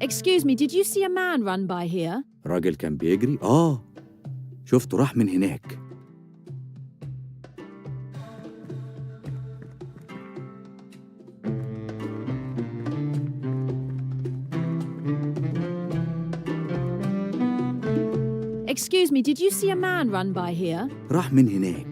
Excuse me, did you see a man run by here? راجل كان بيجري؟ شفته راح من هناك. Excuse me, did you see a man run by here? راح من هناك.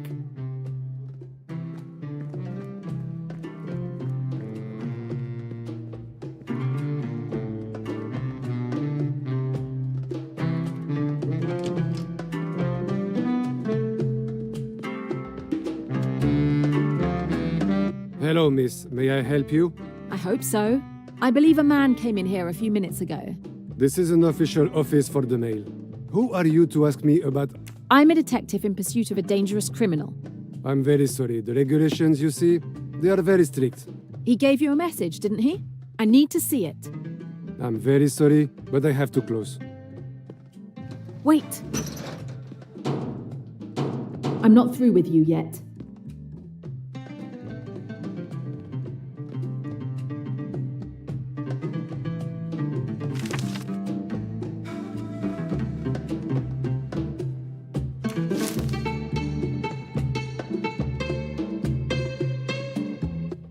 Hello, miss. May I help you? I hope so. I believe a man came in here a few minutes ago. This is an official office for the mail. Who are you to ask me about... I'm a detective in pursuit of a dangerous criminal. I'm very sorry. The regulations, you see, they are very strict. He gave you a message, didn't he? I need to see it. I'm very sorry, but I have to close. Wait. I'm not through with you yet.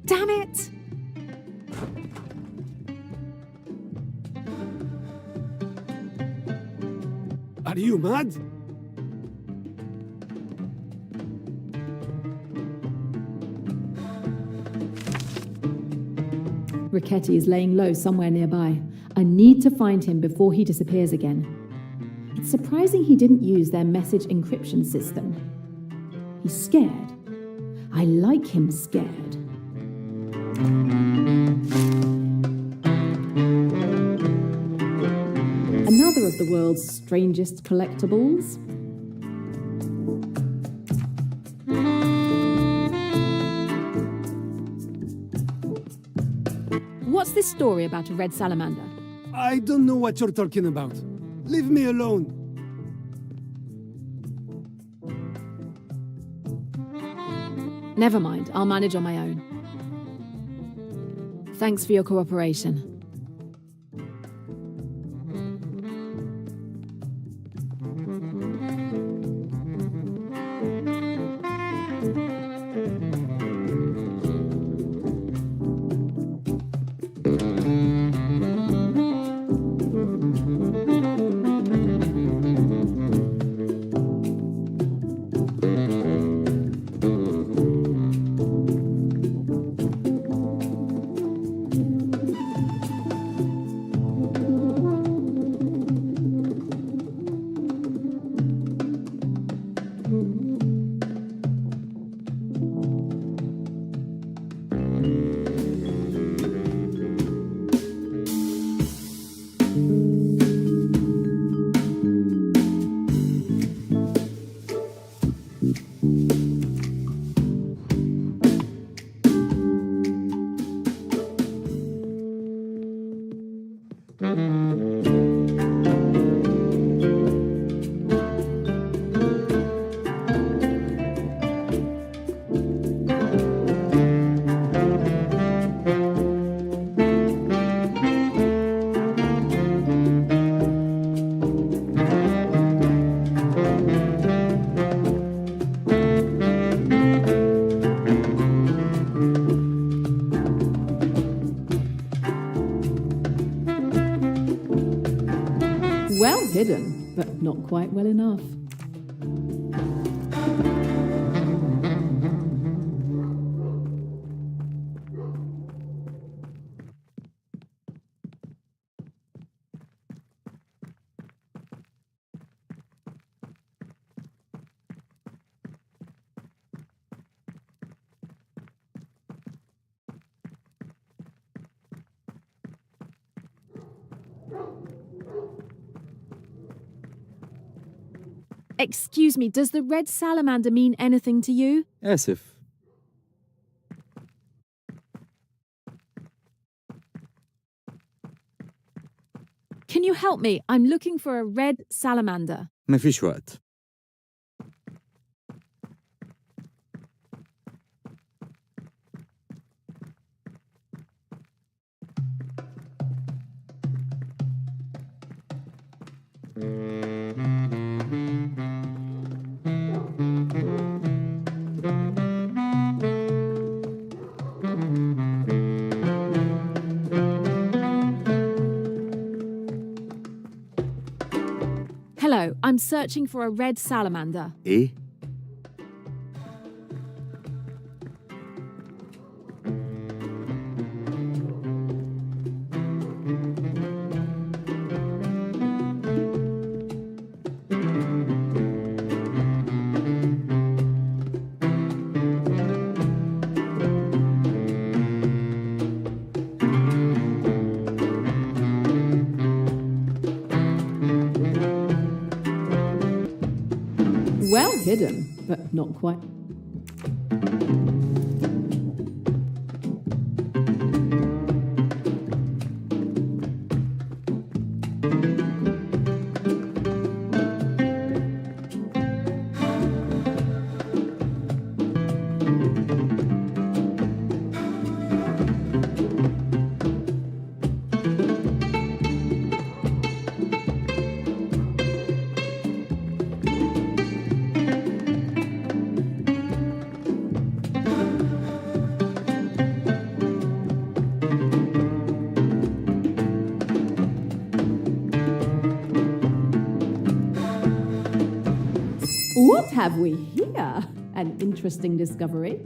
Damn it! Are you mad? Riquetti is laying low somewhere nearby. I need to find him before he disappears again. It's surprising he didn't use their message encryption system. He's scared. I like him scared. Another of the world's strangest collectibles. What's this story about a red salamander? I don't know what you're talking about. Leave me alone. Never mind, I'll manage on my own. Thanks for your cooperation. Well hidden, but not quite well enough. Excuse me, does the red salamander mean anything to you? آسف. Can you help me? I'm looking for a red salamander. مفيش وقت. Hello, I'm searching for a red salamander. ايه؟ Well hidden, but not quite. What have we here? An interesting discovery.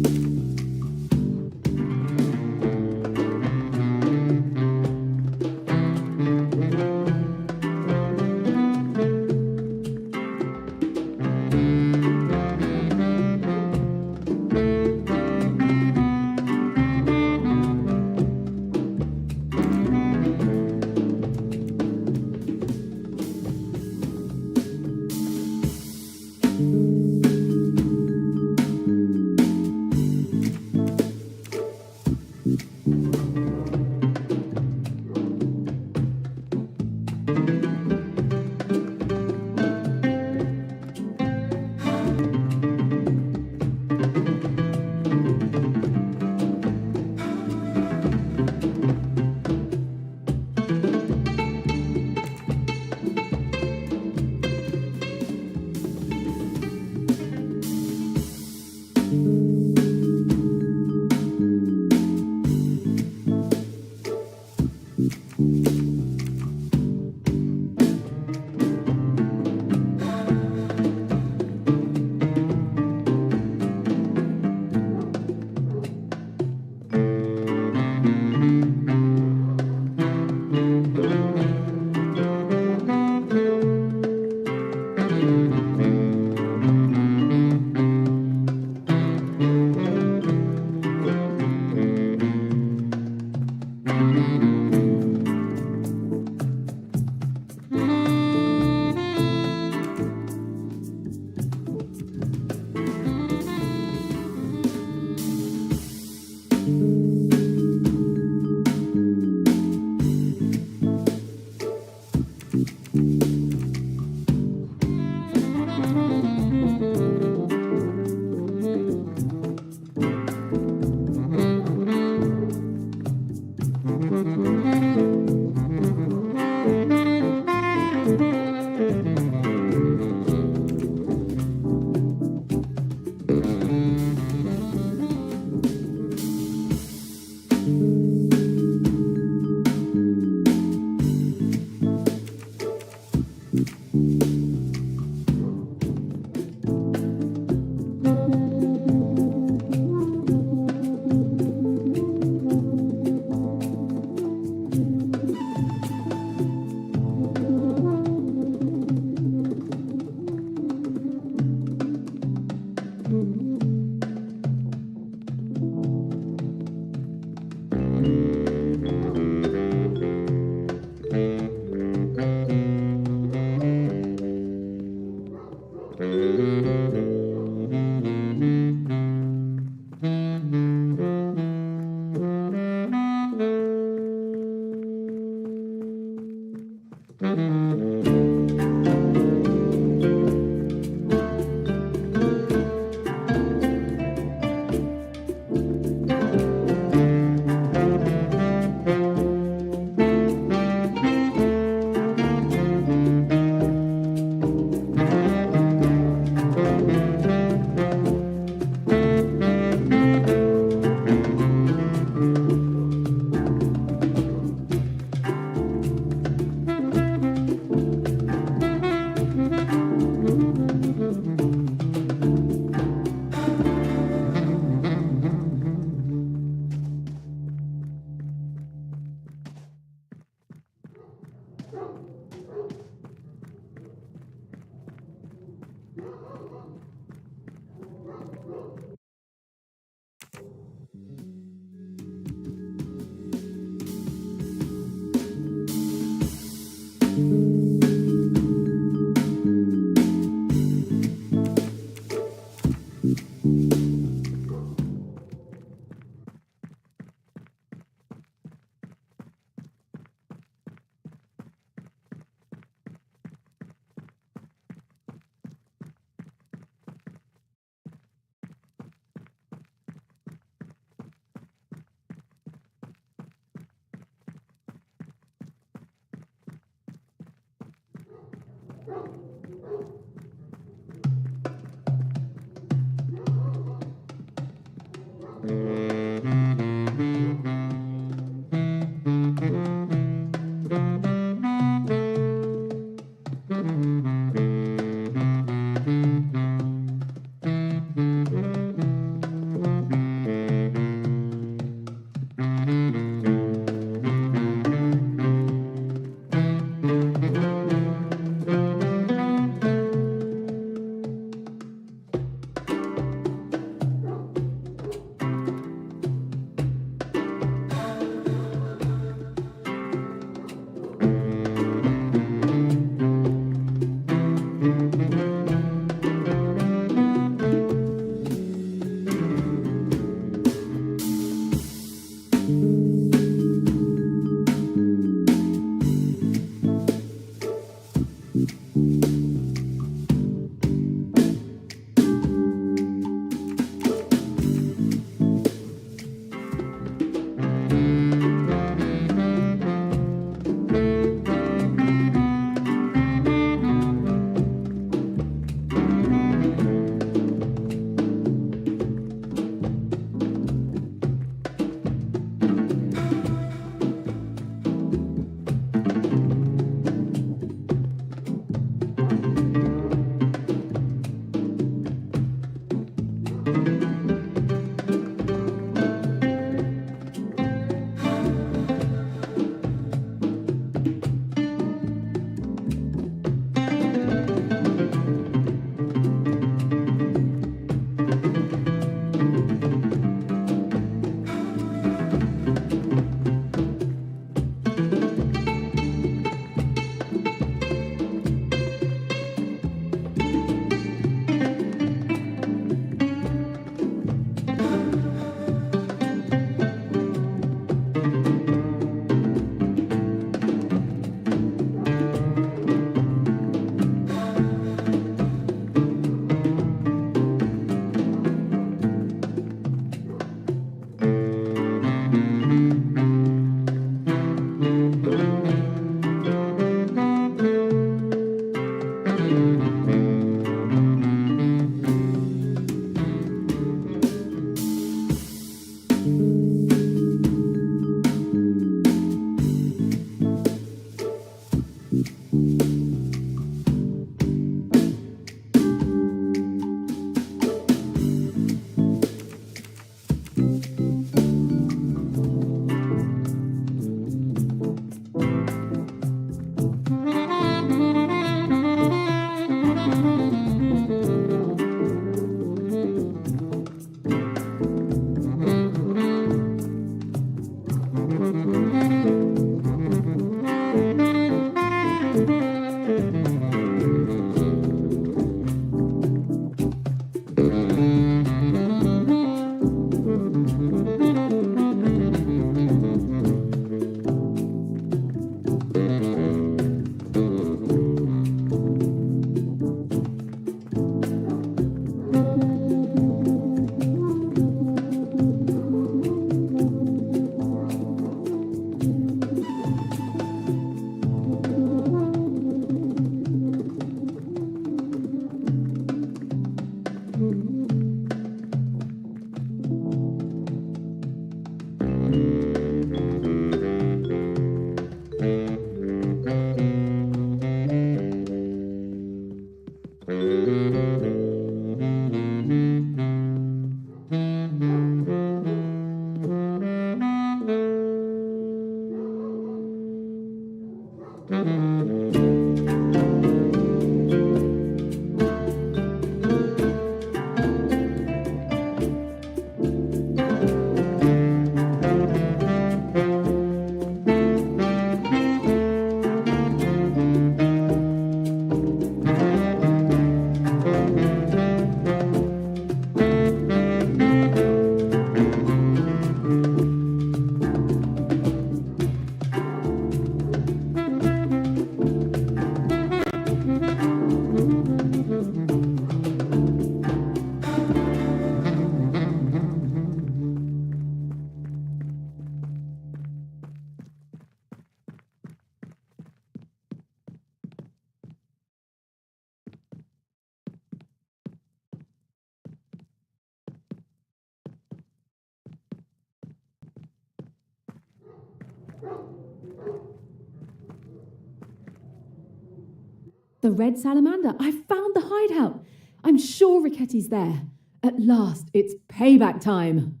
The red salamander. I found the hideout. I'm sure Riccetti's there. At last, it's payback time.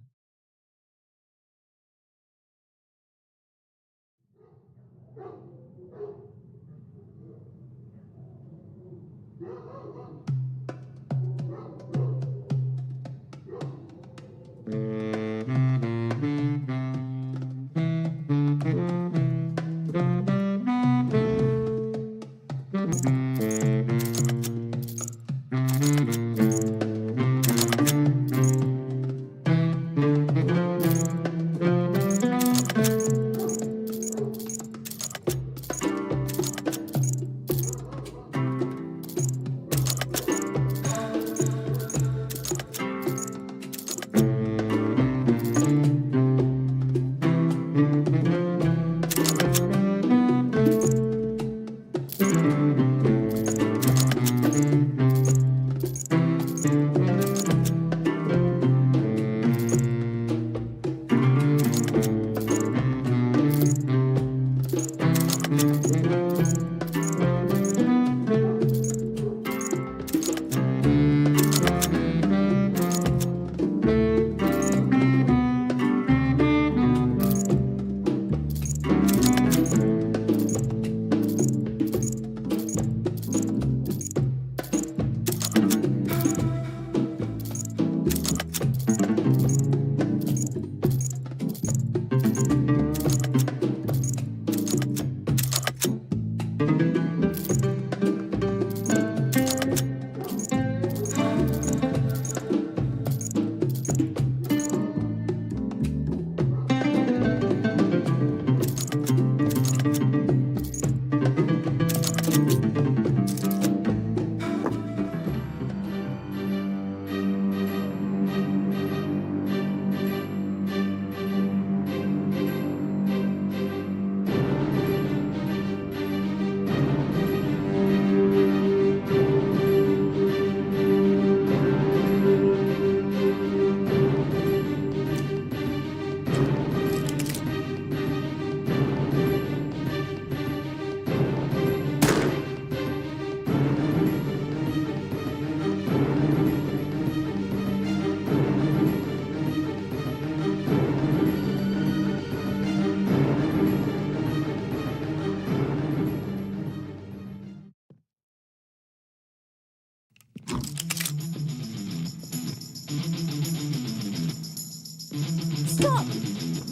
Stop!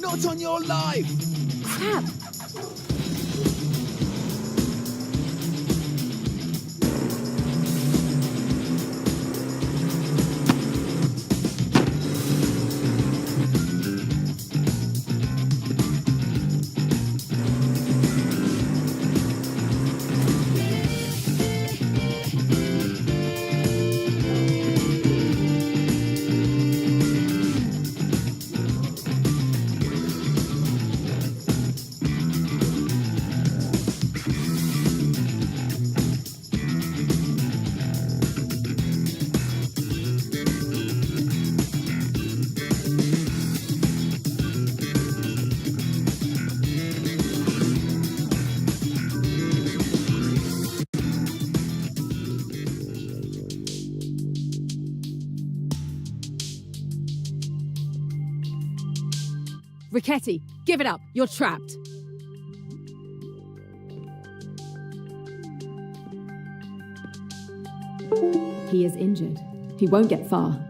Not on your life! Crap! Ricetti, give it up. You're trapped. He is injured. He won't get far.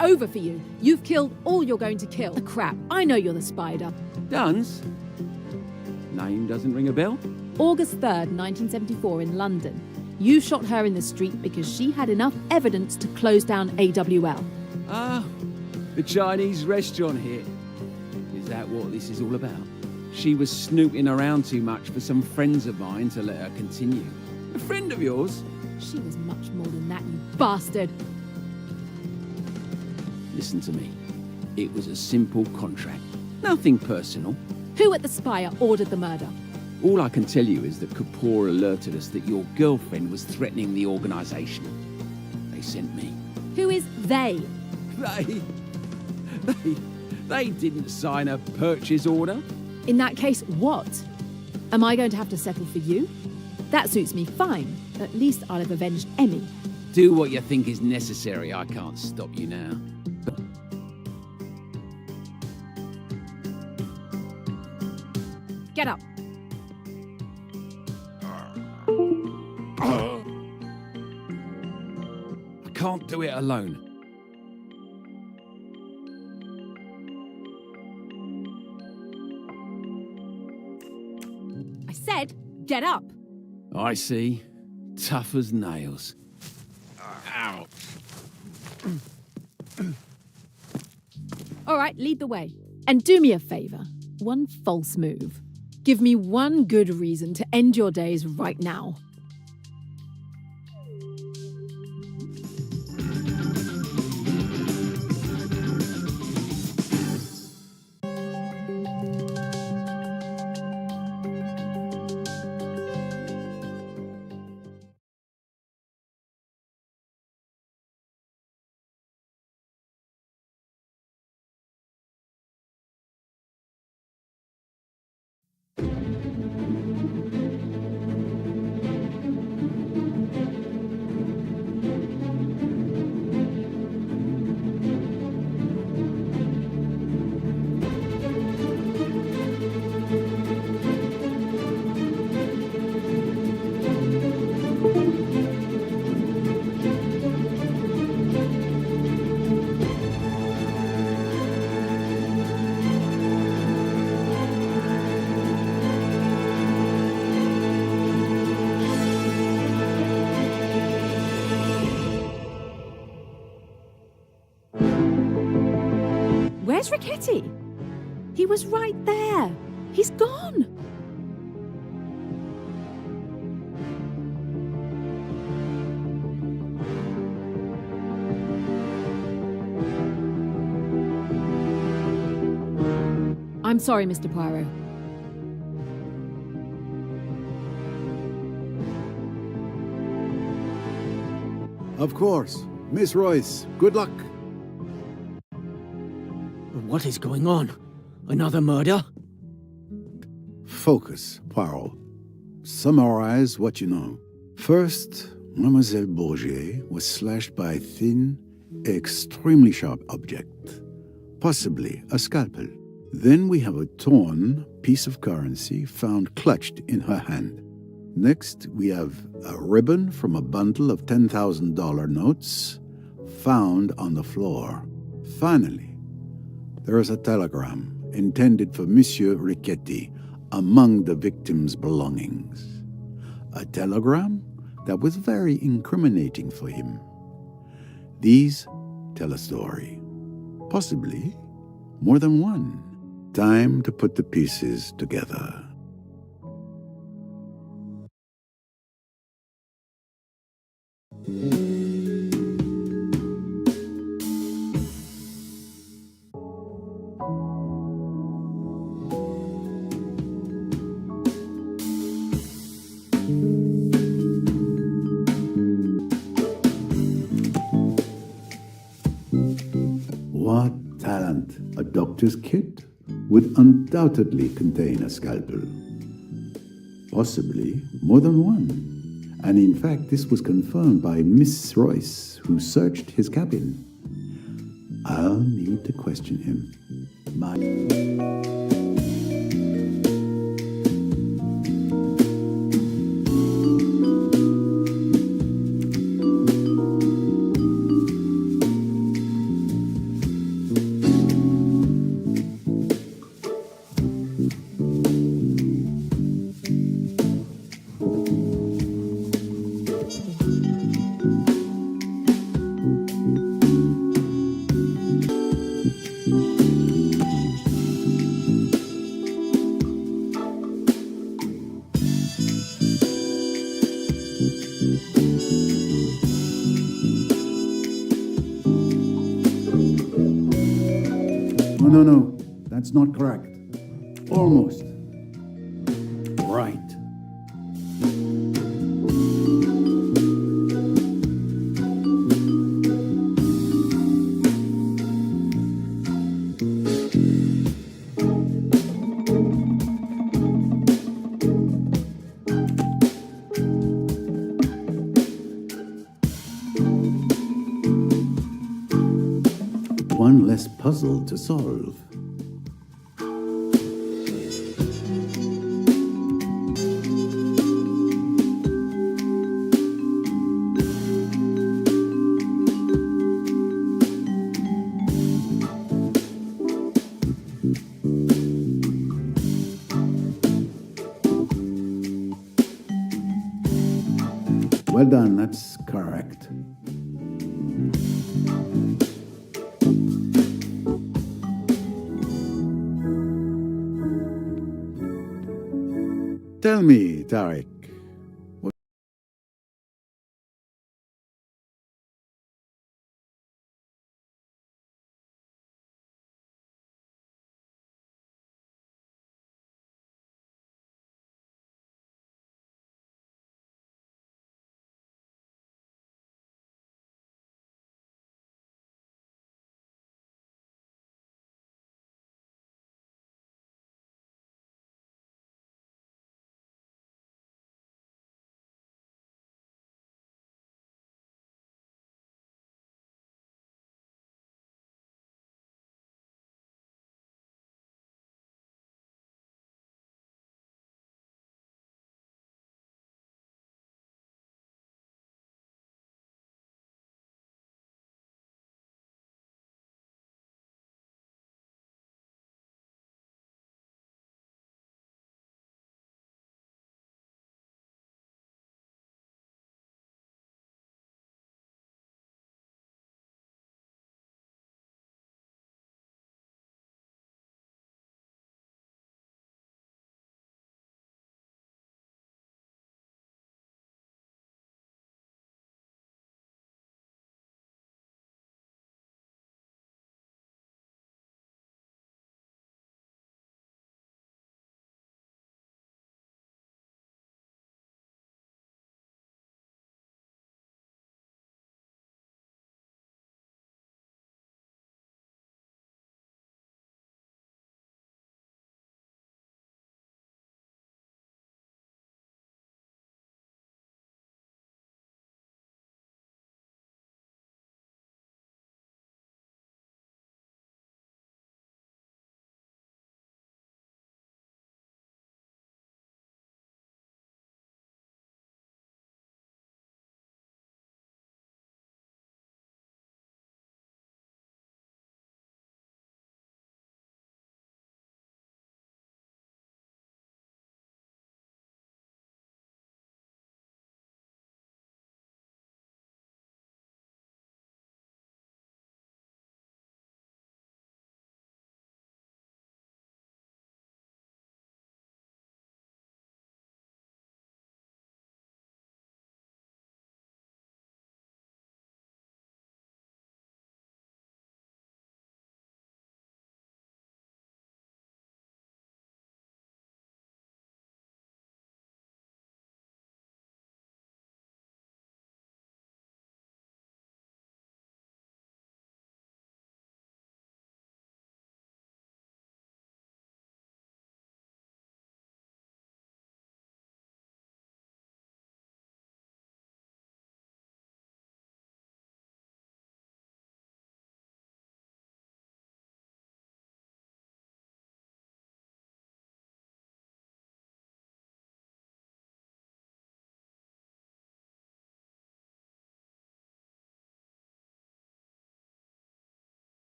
over for you. You've killed all you're going to kill. Oh, crap, I know you're the spider. Duns? Name doesn't ring a bell? August 3rd, 1974 in London. You shot her in the street because she had enough evidence to close down AWL. Ah, the Chinese restaurant here. Is that what this is all about? She was snooping around too much for some friends of mine to let her continue. A friend of yours? She was much more than that, you bastard. Listen to me. It was a simple contract. Nothing personal. Who at the Spire ordered the murder? All I can tell you is that Kapoor alerted us that your girlfriend was threatening the organisation. They sent me. Who is they? They didn't sign a purchase order. In that case, what? Am I going to have to settle for you? That suits me fine. At least I'll have avenged Emmy. Do what you think is necessary. I can't stop you now. Get up. I can't do it alone. I said, get up. I see. Tough as nails. Ow. All right, lead the way. And do me a favour. One false move. Give me one good reason to end your days right now. Where's Riccati? He was right there. He's gone. I'm sorry, Mr. Poirot. Of course. Miss Royce, good luck. What is going on? Another murder? Focus, Poirot. Summarize what you know. First, Mademoiselle Bourget was slashed by a thin, extremely sharp object, possibly a scalpel. Then we have a torn piece of currency found clutched in her hand. Next, we have a ribbon from a bundle of $10,000 notes found on the floor. Finally, there is a telegram intended for Monsieur Riccati among the victim's belongings. A telegram that was very incriminating for him. These tell a story. Possibly more than one. Time to put the pieces together. What talent! A doctor's kit would undoubtedly contain a scalpel. Possibly more than one. And in fact, this was confirmed by Miss Royce, who searched his cabin. I'll need to question him. No. That's not correct. Almost. Right. One less puzzle to solve. Well done, that's correct. Tell me, Tarek,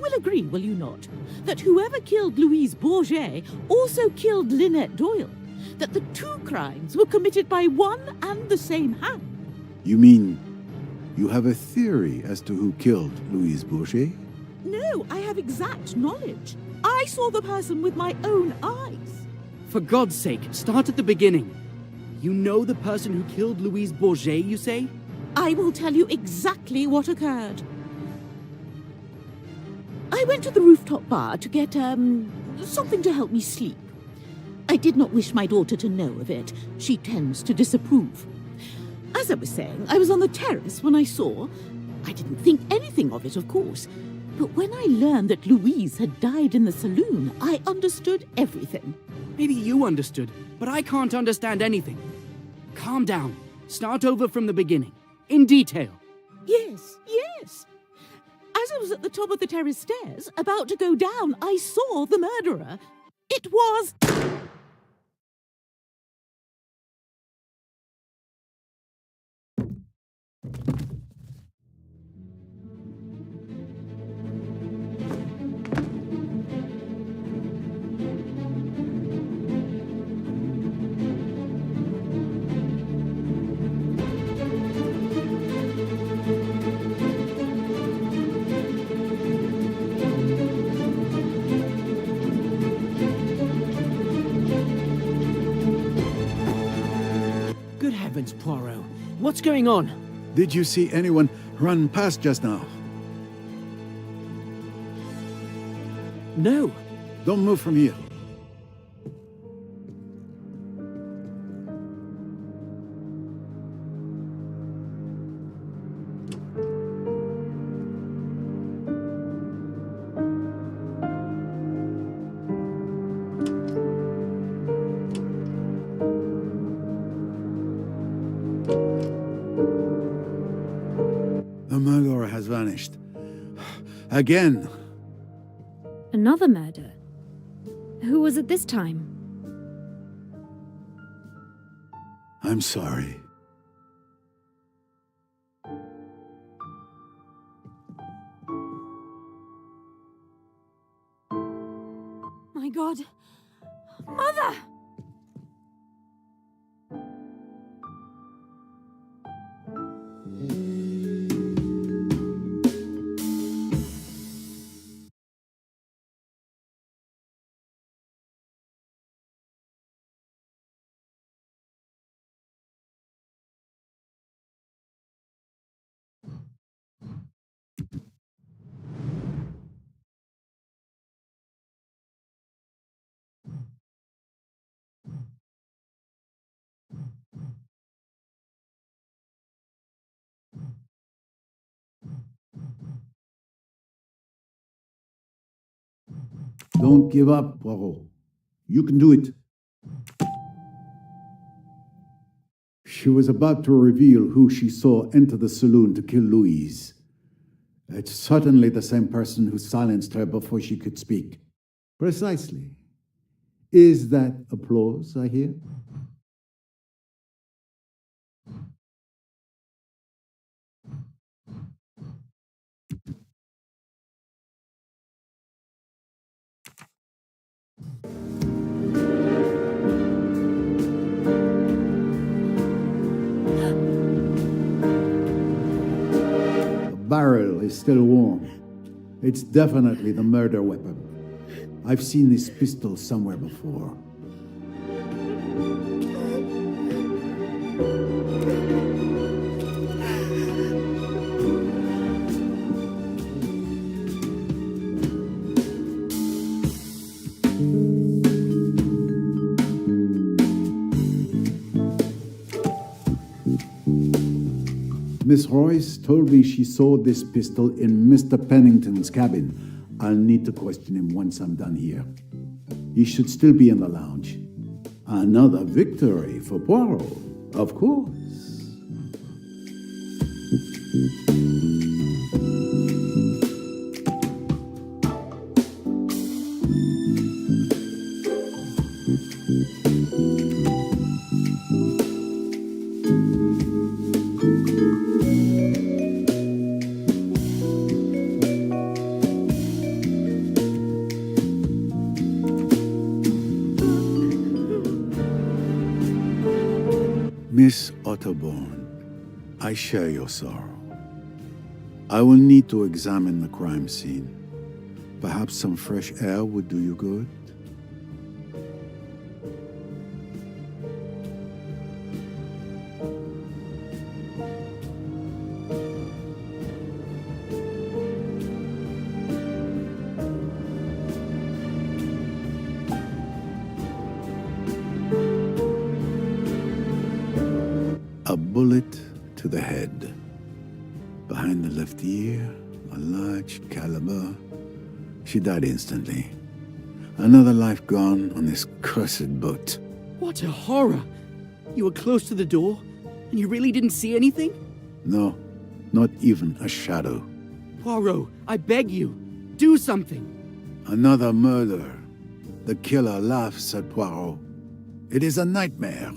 will agree, will you not, that whoever killed Louise Bourget also killed Lynette Doyle? That the two crimes were committed by one and the same hand? You mean you have a theory as to who killed Louise Bourget? No, I have exact knowledge. I saw the person with my own eyes. For God's sake, start at the beginning. You know the person who killed Louise Bourget, you say? I will tell you exactly what occurred. I went to the rooftop bar to get, something to help me sleep. I did not wish my daughter to know of it. She tends to disapprove. As I was saying, I was on the terrace when I saw... I didn't think anything of it, of course. But when I learned that Louise had died in the saloon, I understood everything. Maybe you understood, but I can't understand anything. Calm down. Start over from the beginning. In detail. Yes, yes. As I was at the top of the terrace stairs, about to go down, I saw the murderer. It was... Good heavens, Poirot. What's going on? Did you see anyone run past just now? No. Don't move from here. The murderer has vanished. Again. Another murder? Who was it this time? I'm sorry. My God. Mother! Don't give up, Poirot. You can do it. She was about to reveal who she saw enter the saloon to kill Louise. It's certainly the same person who silenced her before she could speak. Precisely. Is that applause I hear? The barrel is still warm. It's definitely the murder weapon. I've seen this pistol somewhere before. Miss Royce told me she saw this pistol in Mr. Pennington's cabin. I'll need to question him once I'm done here. He should still be in the lounge. Another victory for Poirot, of course. Miss Otterborn, I share your sorrow. I will need to examine the crime scene. Perhaps some fresh air would do you good? A bullet to the head. Behind the left ear, a large caliber. She died instantly. Another life gone on this cursed boat. What a horror! You were close to the door, and you really didn't see anything? No, not even a shadow. Poirot, I beg you, do something! Another murder. The killer laughs at Poirot. It is a nightmare.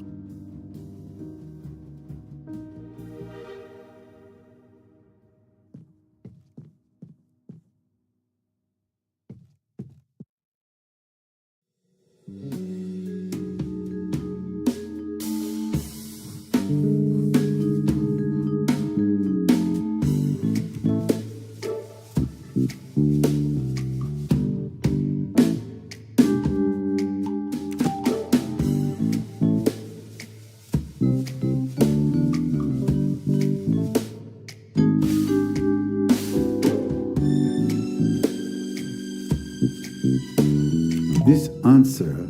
This answer,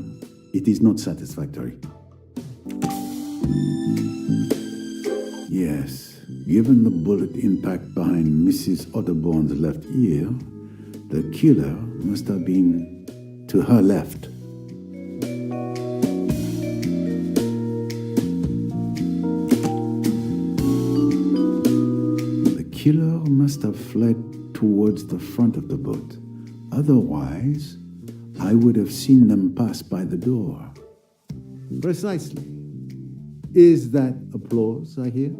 it is not satisfactory. Yes, given the bullet impact behind Mrs. Otterborn's left ear, the killer must have been to her left. The killer must have fled towards the front of the boat. Otherwise, I would have seen them pass by the door. Precisely. Is that applause I hear?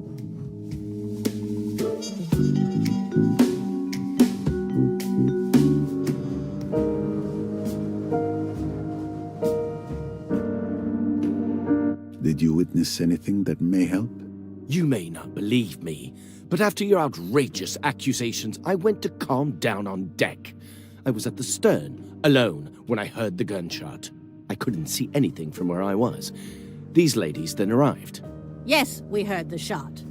Did you witness anything that may help? You may not believe me, but after your outrageous accusations, I went to calm down on deck. I was at the stern, alone, when I heard the gunshot. I couldn't see anything from where I was. These ladies then arrived. Yes, we heard the shot.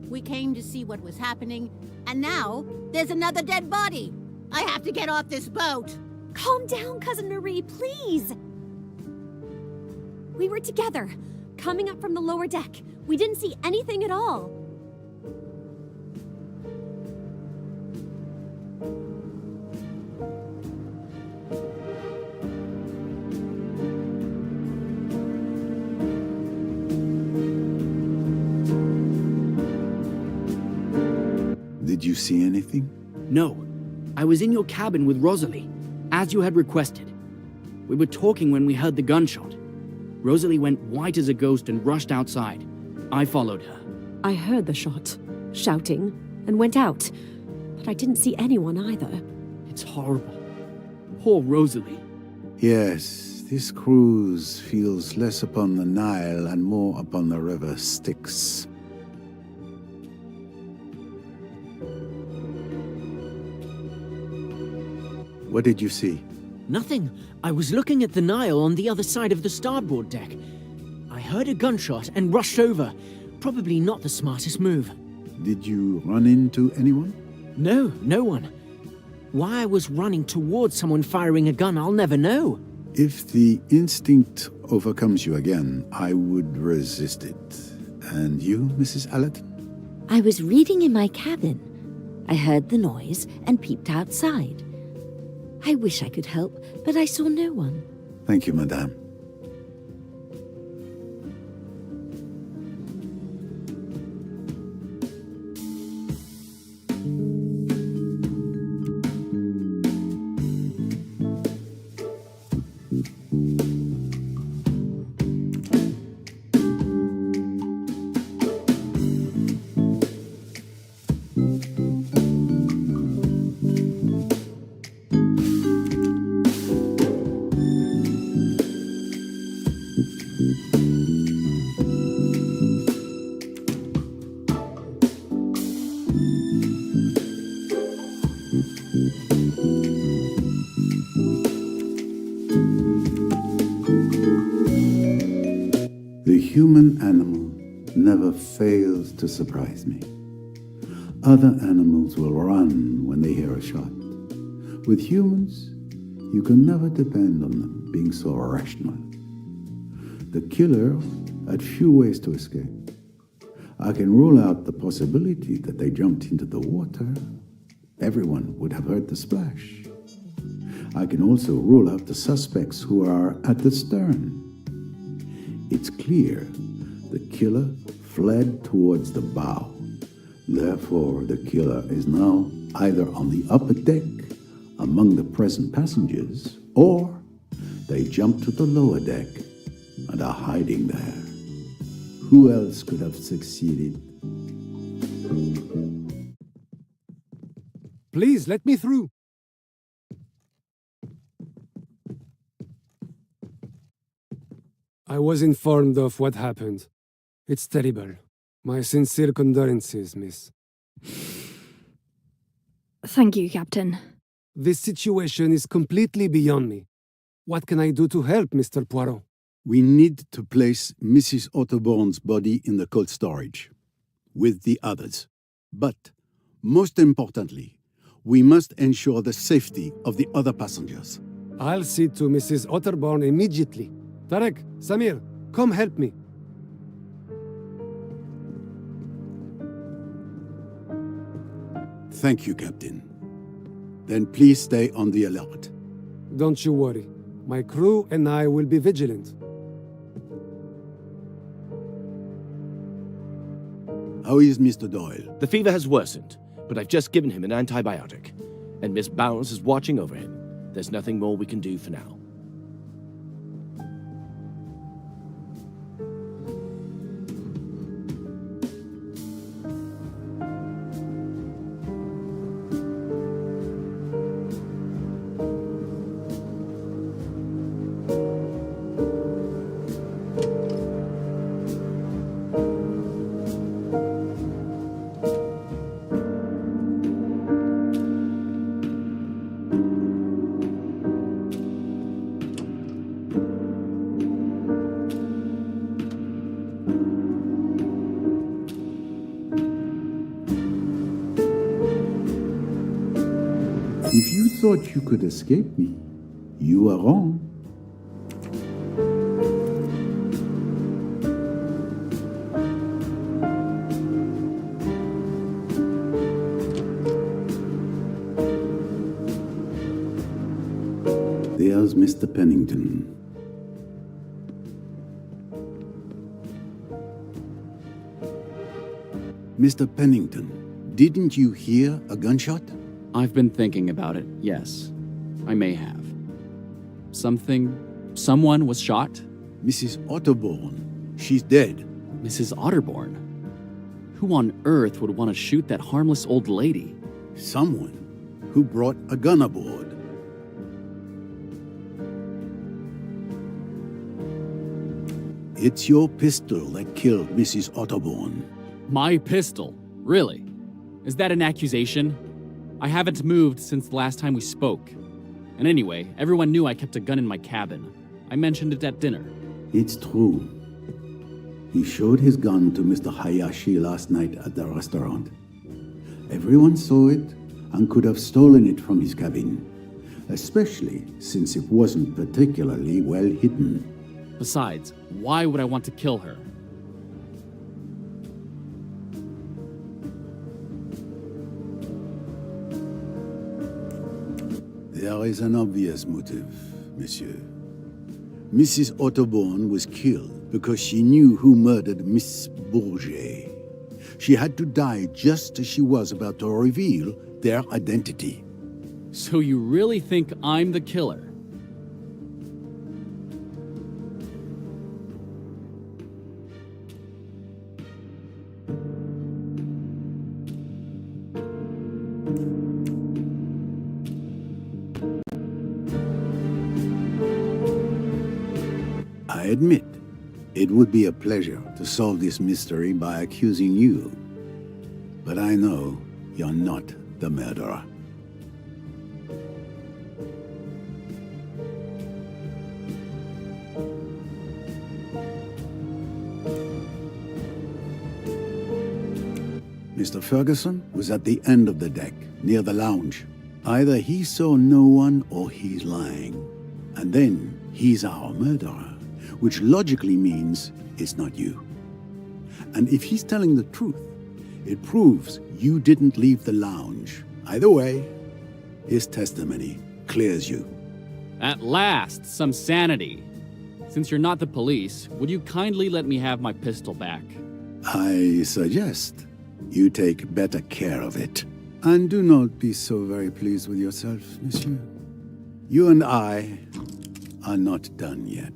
We came to see what was happening, and now there's another dead body. I have to get off this boat. Calm down, Cousin Marie, please. We were together, coming up from the lower deck. We didn't see anything at all. Did you see anything? No. I was in your cabin with Rosalie, as you had requested. We were talking when we heard the gunshot. Rosalie went white as a ghost and rushed outside. I followed her. I heard the shot, shouting, and went out. But I didn't see anyone either. It's horrible. Poor Rosalie. Yes, this cruise feels less upon the Nile and more upon the river Styx. What did you see? Nothing. I was looking at the Nile on the other side of the starboard deck. I heard a gunshot and rushed over. Probably not the smartest move. Did you run into anyone? No, no one. Why I was running towards someone firing a gun, I'll never know. If the instinct overcomes you again, I would resist it. And you, Mrs. Allerton? I was reading in my cabin. I heard the noise and peeped outside. I wish I could help, but I saw no one. Thank you, madame. The human animal never fails to surprise me. Other animals will run when they hear a shot. With humans, you can never depend on them being so rational. The killer had few ways to escape. I can rule out the possibility that they jumped into the water. Everyone would have heard the splash. I can also rule out the suspects who are at the stern. It's clear the killer fled towards the bow. Therefore, the killer is now either on the upper deck among the present passengers, or they jumped to the lower deck and are hiding there. Who else could have succeeded? Please, let me through. I was informed of what happened. It's terrible. My sincere condolences, miss. Thank you, Captain. This situation is completely beyond me. What can I do to help, Mr. Poirot? We need to place Mrs. Otterbourne's body in the cold storage with the others. But, most importantly, we must ensure the safety of the other passengers. I'll see to Mrs. Otterbourne immediately. Tarek, Samir, come help me. Thank you, Captain. Then please stay on the alert. Don't you worry. My crew and I will be vigilant. How is Mr. Doyle? The fever has worsened, but I've just given him an antibiotic. And Miss Bowles is watching over him. There's nothing more we can do for now. If you thought you could escape me, you are wrong. There's Mr. Pennington. Mr. Pennington, didn't you hear a gunshot? I've been thinking about it, yes. I may have. Someone was shot? Mrs. Otterbourne. She's dead. Mrs. Otterbourne? Who on earth would want to shoot that harmless old lady? Someone who brought a gun aboard. It's your pistol that killed Mrs. Otterbourne. My pistol? Really? Is that an accusation? I haven't moved since the last time we spoke. And anyway, everyone knew I kept a gun in my cabin. I mentioned it at dinner. It's true. He showed his gun to Mr. Hayashi last night at the restaurant. Everyone saw it and could have stolen it from his cabin, especially since it wasn't particularly well hidden. Besides, why would I want to kill her? There is an obvious motive, monsieur. Mrs. Otterbourne was killed because she knew who murdered Miss Bourget. She had to die just as she was about to reveal their identity. So you really think I'm the killer? I admit, it would be a pleasure to solve this mystery by accusing you. But I know you're not the murderer. Mr. Ferguson was at the end of the deck, near the lounge. Either he saw no one or he's lying. And then he's our murderer, which logically means it's not you. And if he's telling the truth, it proves you didn't leave the lounge. Either way, his testimony clears you. At last, some sanity. Since you're not the police, would you kindly let me have my pistol back? I suggest you take better care of it. And do not be so very pleased with yourself, monsieur. You and I are not done yet.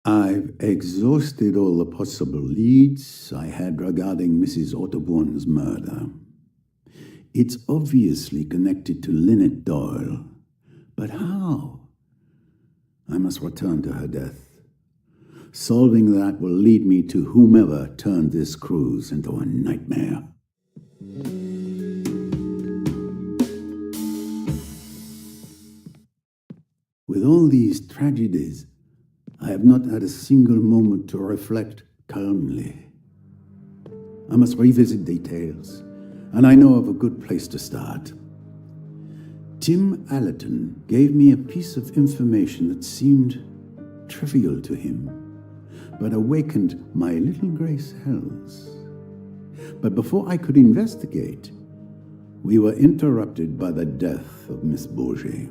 I've exhausted all the possible leads I had regarding Mrs. Otterbourne's murder. It's obviously connected to Lynette Doyle. But how? I must return to her death. Solving that will lead me to whomever turned this cruise into a nightmare. With all these tragedies, I have not had a single moment to reflect calmly. I must revisit details, and I know of a good place to start. Tim Allerton gave me a piece of information that seemed trivial to him, but awakened my little grey cells. But before I could investigate, we were interrupted by the death of Miss Bourget.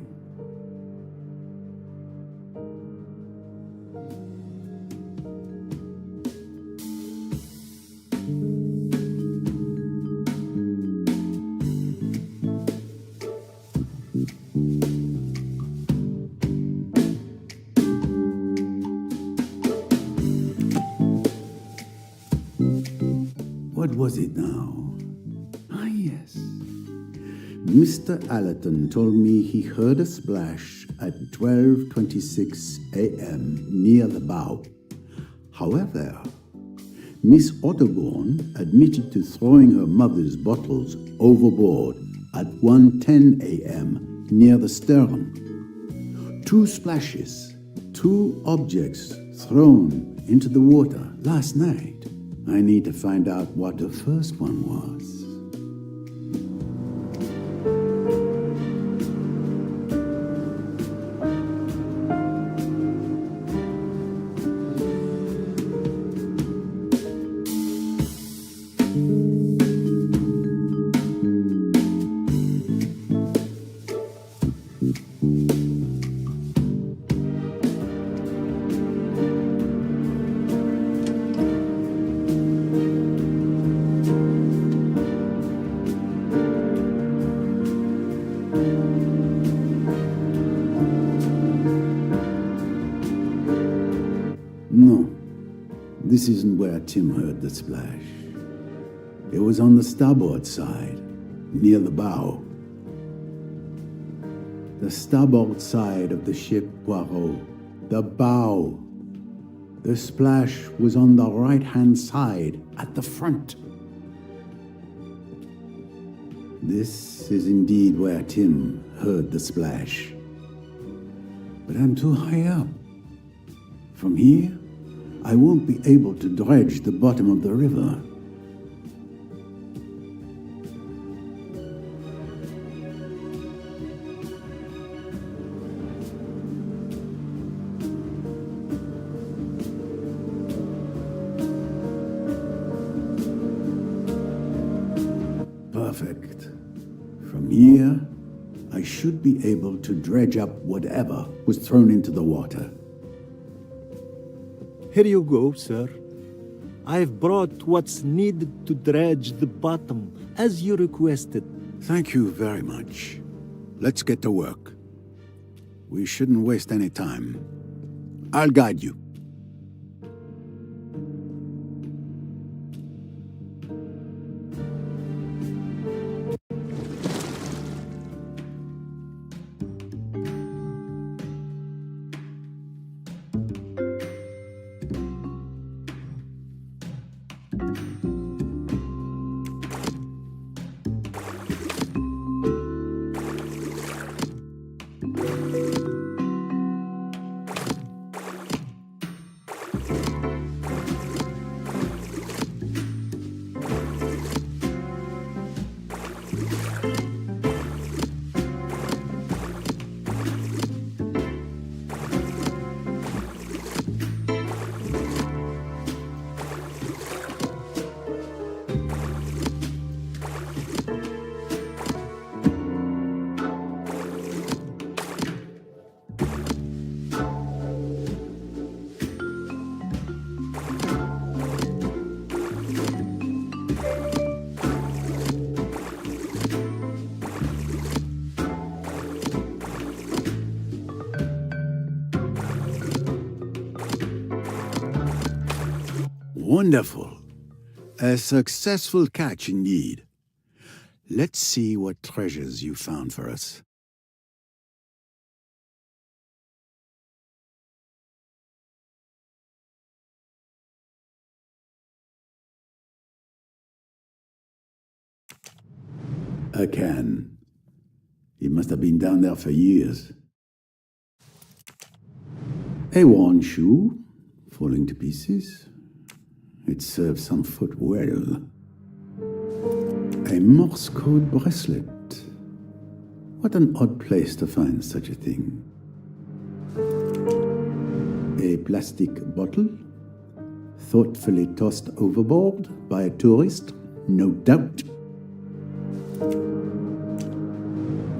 What was it now? Ah, yes. Mr. Allerton told me he heard a splash at 12:26 a.m. near the bow. However, Miss Otterbourne admitted to throwing her mother's bottles overboard at 1:10 a.m. near the stern. 2 splashes, 2 objects thrown into the water last night. I need to find out what the first one was. No, this isn't where Tim heard the splash. It was on the starboard side, near the bow. The starboard side of the ship, Poirot. The bow. The splash was on the right-hand side, at the front. This is indeed where Tim heard the splash. But I'm too high up. From here, I won't be able to dredge the bottom of the river. Perfect. From here, I should be able to dredge up whatever was thrown into the water. Here you go, sir. I've brought what's needed to dredge the bottom, as you requested. Thank you very much. Let's get to work. We shouldn't waste any time. I'll guide you. Wonderful. A successful catch indeed. Let's see what treasures you found for us. A can. It must have been down there for years. A worn shoe, falling to pieces. It serves some foot well. A Morse code bracelet. What an odd place to find such a thing. A plastic bottle, thoughtfully tossed overboard by a tourist, no doubt.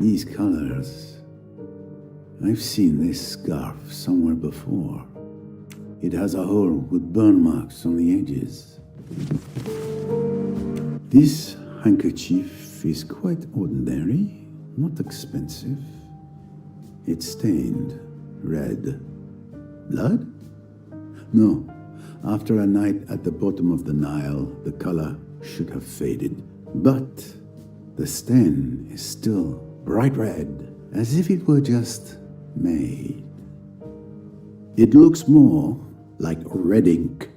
These colors. I've seen this scarf somewhere before. It has a hole with burn marks on the edges. This handkerchief is quite ordinary, not expensive. It's stained red. Blood? No. After a night at the bottom of the Nile, the color should have faded. But the stain is still bright red, as if it were just made. It looks more like red ink.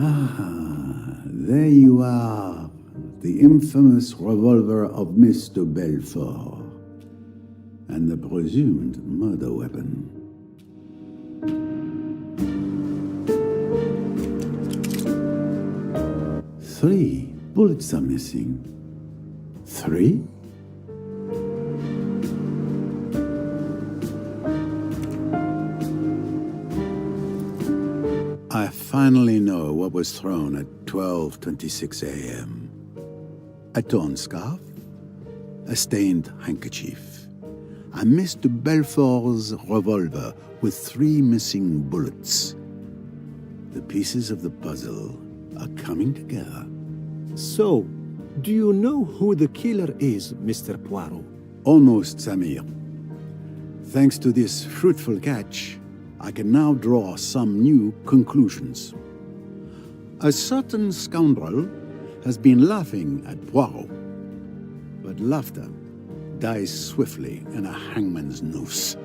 Ah, there you are, the infamous revolver of Miss de Belfort, and the presumed murder weapon. Three bullets are missing. 3? I finally know what was thrown at 12:26 a.m. A torn scarf, a stained handkerchief, and Miss de Belfort's revolver with 3 missing bullets. The pieces of the puzzle are coming together. So, do you know who the killer is, Mr. Poirot? Almost, Samir. Thanks to this fruitful catch, I can now draw some new conclusions. A certain scoundrel has been laughing at Poirot, but laughter dies swiftly in a hangman's noose.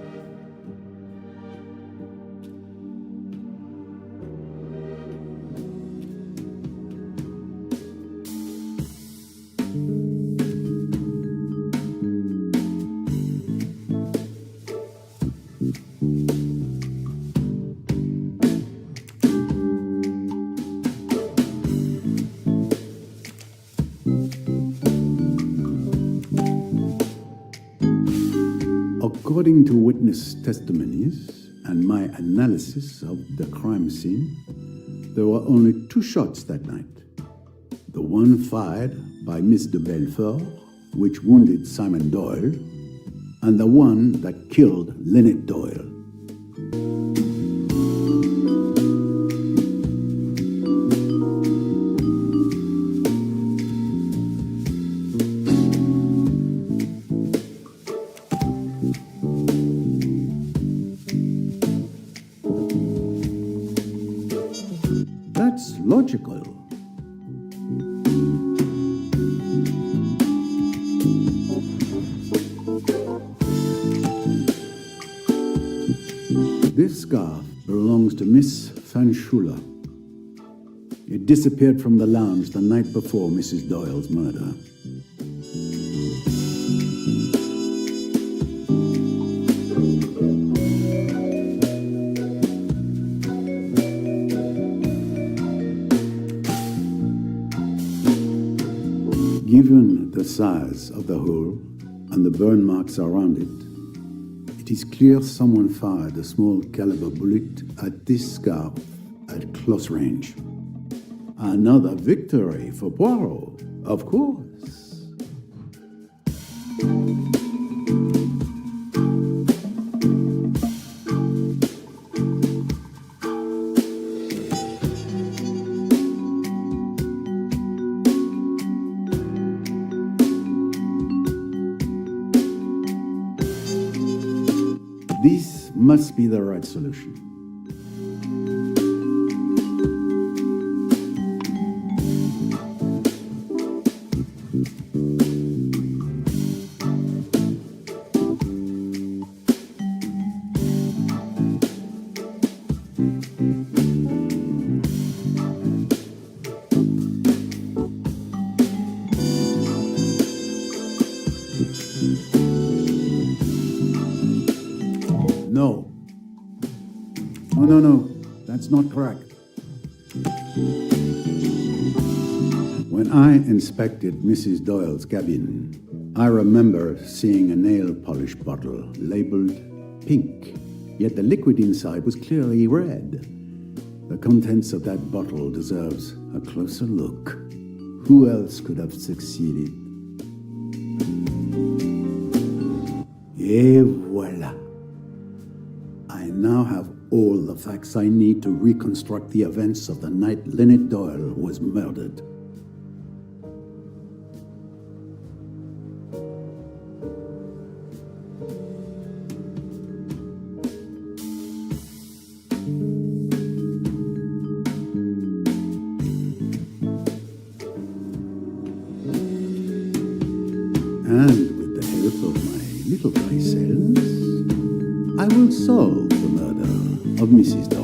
According to witness testimonies and my analysis of the crime scene, there were only 2 shots that night. The one fired by Miss de Belfort, which wounded Simon Doyle, and the one that killed Lynette Doyle. That's logical. This scarf belongs to Miss Van Schuler. It disappeared from the lounge the night before Mrs. Doyle's murder. Given the size of the hole and the burn marks around it, it is clear someone fired a small caliber bullet at this scarf at close range. Another victory for Poirot, of course. This must be the right solution. No. Oh, no. That's not correct. When I inspected Mrs. Doyle's cabin, I remember seeing a nail polish bottle labeled pink, yet the liquid inside was clearly red. The contents of that bottle deserves a closer look. Who else could have succeeded? Et voilà. I now have all the facts I need to reconstruct the events of the night Lynette Doyle was murdered. And with the help of my little myself, I will solve the murder of Mrs. Doyle.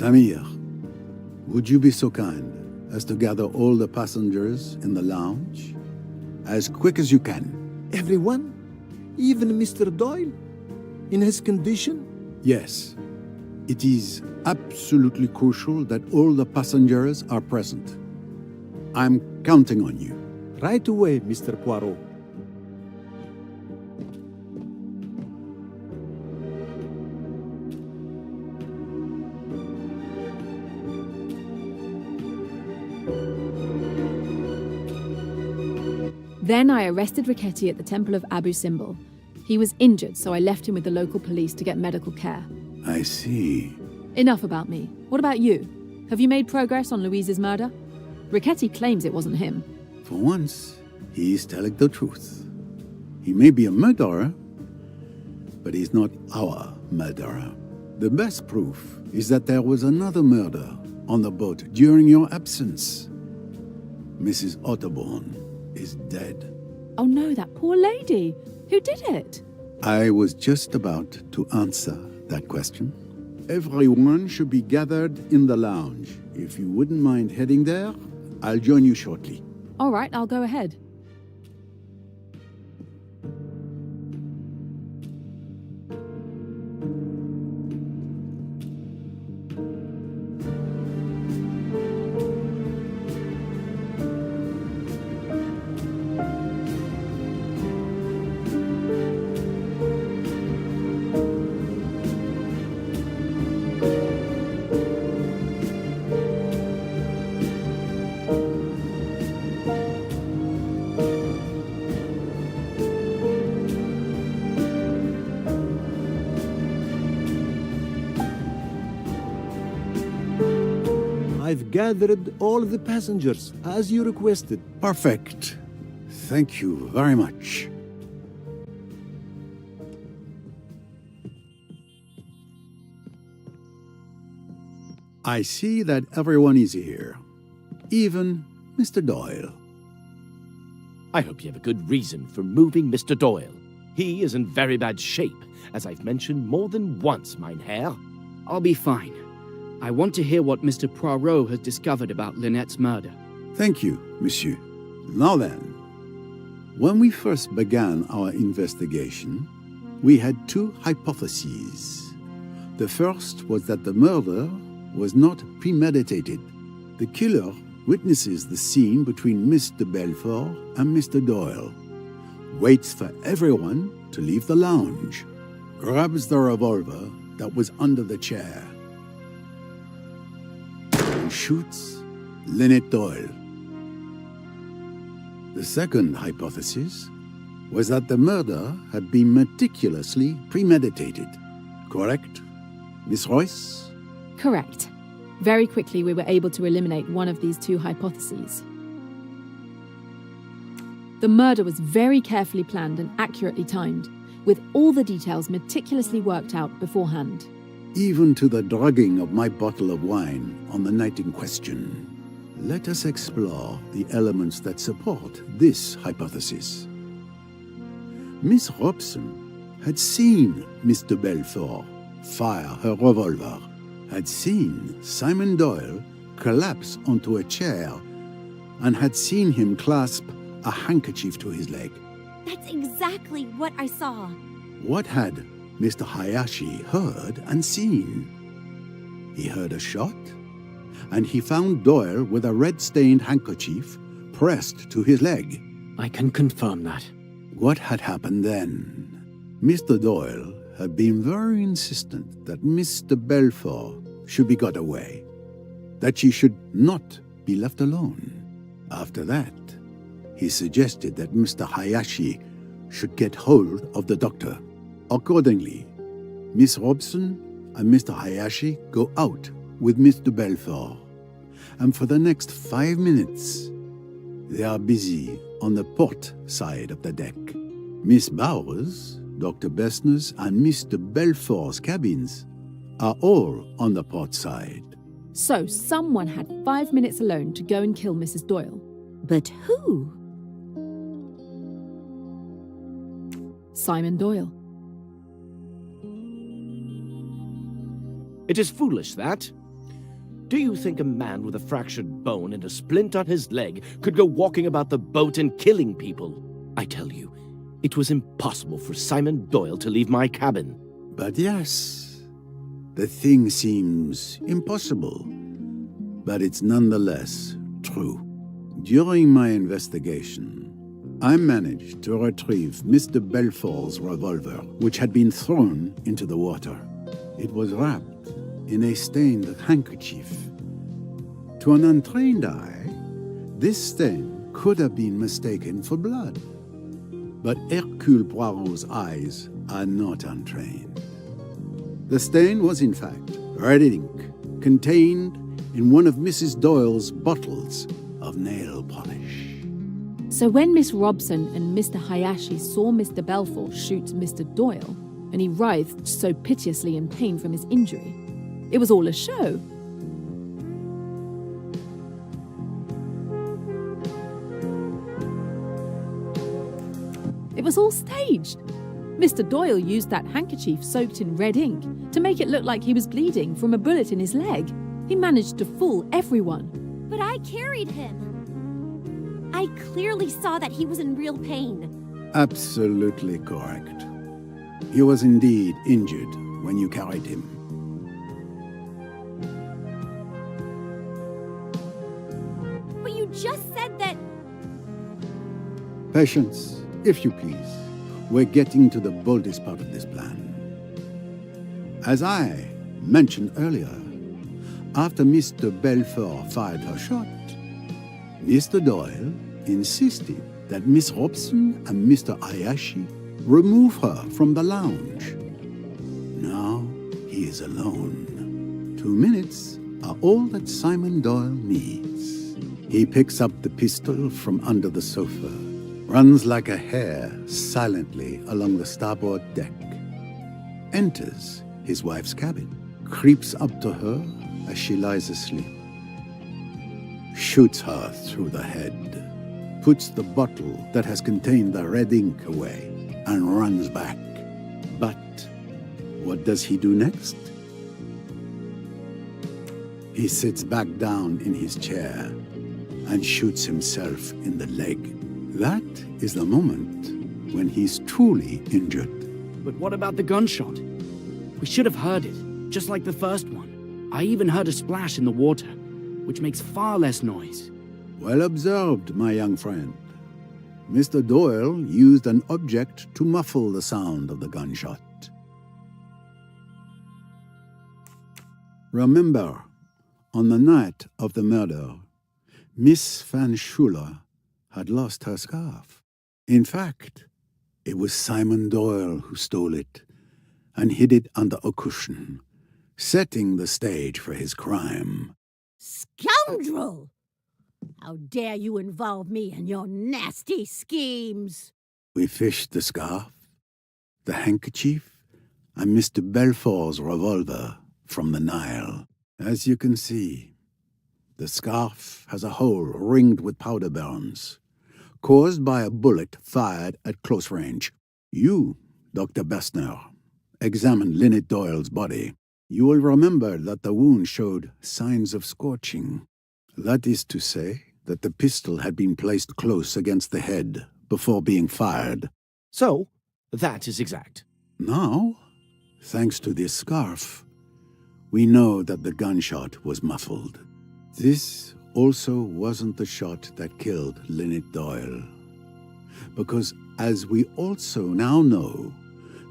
Samir, would you be so kind as to gather all the passengers in the lounge? As quick as you can. Everyone? Even Mr. Doyle? In his condition? Yes. It is absolutely crucial that all the passengers are present. I'm counting on you. Right away, Mr. Poirot. Then I arrested Riquetti at the temple of Abu Simbel. He was injured, so I left him with the local police to get medical care. I see. Enough about me. What about you? Have you made progress on Louise's murder? Riquetti claims it wasn't him. For once, he is telling the truth. He may be a murderer, but he's not our murderer. The best proof is that there was another murder on the boat during your absence. Mrs. Otterborn is dead. Oh no, that poor lady. Who did it? I was just about to answer that question. Everyone should be gathered in the lounge. If you wouldn't mind heading there, I'll join you shortly. All right, I'll go ahead. I've gathered all the passengers, as you requested. Perfect. Thank you very much. I see that everyone is here. Even Mr. Doyle. I hope you have a good reason for moving Mr. Doyle. He is in very bad shape, as I've mentioned more than once, mein Herr. I'll be fine. I want to hear what Mr. Poirot has discovered about Lynette's murder. Thank you, monsieur. Now then, when we first began our investigation, we had two hypotheses. The first was that the murder was not premeditated. The killer witnesses the scene between Mr. Belfort and Mr. Doyle, waits for everyone to leave the lounge, grabs the revolver that was under the chair, and shoots Lynette Doyle. The second hypothesis was that the murder had been meticulously premeditated. Correct, Miss Royce? Correct. Very quickly, we were able to eliminate one of these two hypotheses. The murder was very carefully planned and accurately timed, with all the details meticulously worked out beforehand. Even to the drugging of my bottle of wine on the night in question. Let us explore the elements that support this hypothesis. Miss Robson had seen Mr. Belfort fire her revolver, had seen Simon Doyle collapse onto a chair, and had seen him clasp a handkerchief to his leg. That's exactly what I saw. What had Mr. Hayashi heard and seen? He heard a shot, and he found Doyle with a red-stained handkerchief pressed to his leg. I can confirm that. What had happened then? Mr. Doyle had been very insistent that Mr. Belfort should be got away, that she should not be left alone. After that, he suggested that Mr. Hayashi should get hold of the doctor. Accordingly, Miss Robson and Mr. Hayashi go out with Mr. Belfort, and for the next 5 minutes, they are busy on the port side of the deck. Miss Bowers, Dr. Bessner's, and Mr. Belfort's cabins are all on the port side. So someone had 5 minutes alone to go and kill Mrs. Doyle. But who? Simon Doyle. It is foolish, that. Do you think a man with a fractured bone and a splint on his leg could go walking about the boat and killing people? I tell you, it was impossible for Simon Doyle to leave my cabin. But yes, the thing seems impossible, but it's nonetheless true. During my investigation, I managed to retrieve Mr. Belfort's revolver, which had been thrown into the water. It was wrapped in a stained handkerchief. To an untrained eye, this stain could have been mistaken for blood. But Hercule Poirot's eyes are not untrained. The stain was, in fact, red ink contained in one of Mrs. Doyle's bottles of nail polish. So when Miss Robson and Mr. Hayashi saw Mr. Belfort shoot Mr. Doyle, and he writhed so piteously in pain from his injury, it was all a show. It was all staged. Mr. Doyle used that handkerchief soaked in red ink to make it look like he was bleeding from a bullet in his leg. He managed to fool everyone. But I carried him. I clearly saw that he was in real pain. Absolutely correct. He was indeed injured when you carried him. But you just said that... Patience, if you please. We're getting to the boldest part of this plan. As I mentioned earlier, after Mr. Belfort fired her shot, Mr. Doyle insisted that Miss Robson and Mr. Hayashi remove her from the lounge. Now he is alone. 2 minutes are all that Simon Doyle needs. He picks up the pistol from under the sofa, runs like a hare silently along the starboard deck, enters his wife's cabin, creeps up to her as she lies asleep, shoots her through the head, puts the bottle that has contained the red ink away, and runs back. But what does he do next? He sits back down in his chair and shoots himself in the leg. That is the moment when he's truly injured. But what about the gunshot? We should have heard it, just like the first one. I even heard a splash in the water, which makes far less noise. Well observed, my young friend. Mr. Doyle used an object to muffle the sound of the gunshot. Remember, on the night of the murder, Miss Van Schuler had lost her scarf. In fact, it was Simon Doyle who stole it and hid it under a cushion, setting the stage for his crime. Scoundrel! How dare you involve me in your nasty schemes? We fished the scarf, the handkerchief, and Mr. Belfort's revolver from the Nile. As you can see, the scarf has a hole ringed with powder burns, caused by a bullet fired at close range. You, Dr. Bessner, examined Lynette Doyle's body. You will remember that the wound showed signs of scorching. That is to say that the pistol had been placed close against the head before being fired. So, that is exact. Now, thanks to this scarf, we know that the gunshot was muffled. This also wasn't the shot that killed Lynette Doyle, because as we also now know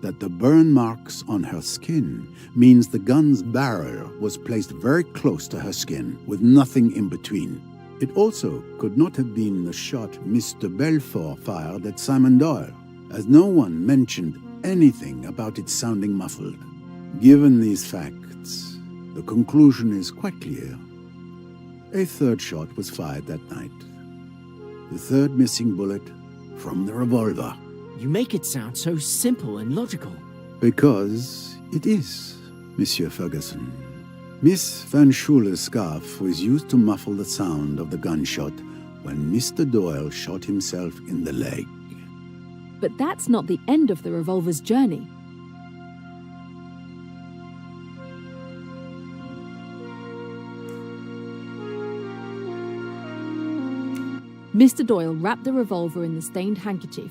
that the burn marks on her skin means the gun's barrel was placed very close to her skin with nothing in between. It also could not have been the shot Mr. Belfort fired at Simon Doyle, as no one mentioned anything about it sounding muffled. Given these facts, the conclusion is quite clear. A third shot was fired that night. The third missing bullet from the revolver. You make it sound so simple and logical. Because it is, Monsieur Ferguson. Miss Van Schuler's scarf was used to muffle the sound of the gunshot when Mr. Doyle shot himself in the leg. But that's not the end of the revolver's journey. Mr. Doyle wrapped the revolver in the stained handkerchief,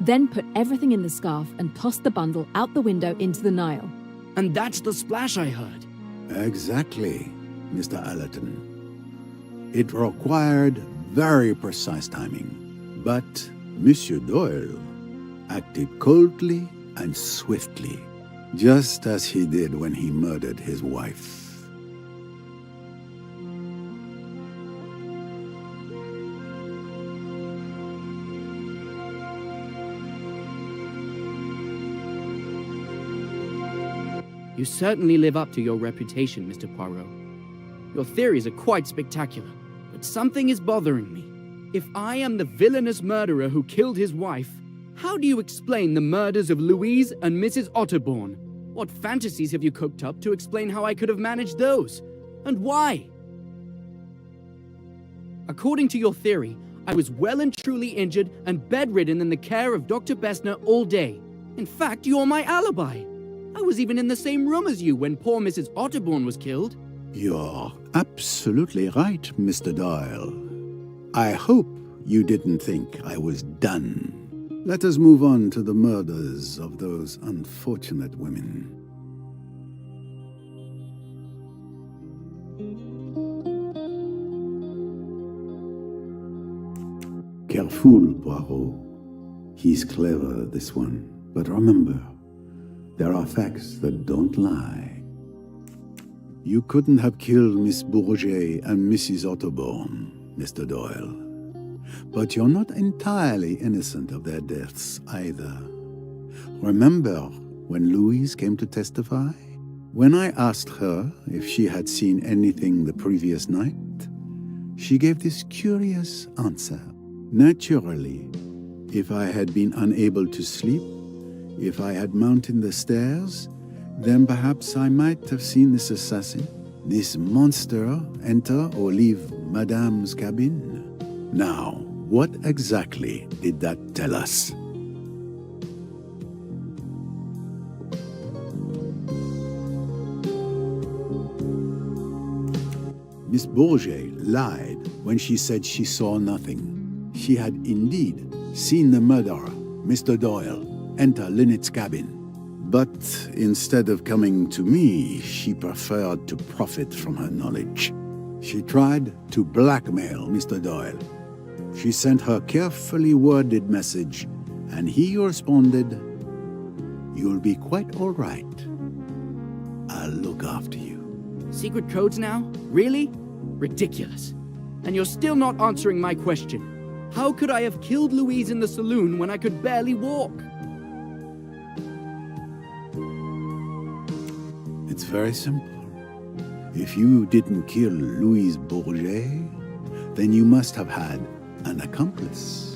then put everything in the scarf and tossed the bundle out the window into the Nile. And that's the splash I heard. Exactly, Mr. Allerton. It required very precise timing, but Monsieur Doyle acted coldly and swiftly, just as he did when he murdered his wife. You certainly live up to your reputation, Mr. Poirot. Your theories are quite spectacular, but something is bothering me. If I am the villainous murderer who killed his wife, how do you explain the murders of Louise and Mrs. Otterbourne? What fantasies have you cooked up to explain how I could have managed those? And why? According to your theory, I was well and truly injured and bedridden in the care of Dr. Bessner all day. In fact, you're my alibi. I was even in the same room as you when poor Mrs. Otterbourne was killed. You're absolutely right, Mr. Doyle. I hope you didn't think I was done. Let us move on to the murders of those unfortunate women. Careful, Poirot. He's clever, this one. But remember, there are facts that don't lie. You couldn't have killed Miss Bourget and Mrs. Otterbourne, Mr. Doyle. But you're not entirely innocent of their deaths either. Remember when Louise came to testify? When I asked her if she had seen anything the previous night, she gave this curious answer. Naturally, if I had been unable to sleep, if I had mounted the stairs, then perhaps I might have seen this assassin, this monster, enter or leave Madame's cabin. Now, what exactly did that tell us? Miss Bourget lied when she said she saw nothing. She had indeed seen the murderer, Mr. Doyle, enter Lynette's cabin. But instead of coming to me, she preferred to profit from her knowledge. She tried to blackmail Mr. Doyle. She sent her carefully worded message, and he responded, "You'll be quite all right. I'll look after you." Secret codes now? Really? Ridiculous. And you're still not answering my question. How could I have killed Louise in the saloon when I could barely walk? It's very simple. If you didn't kill Louise Bourget, then you must have had an accomplice.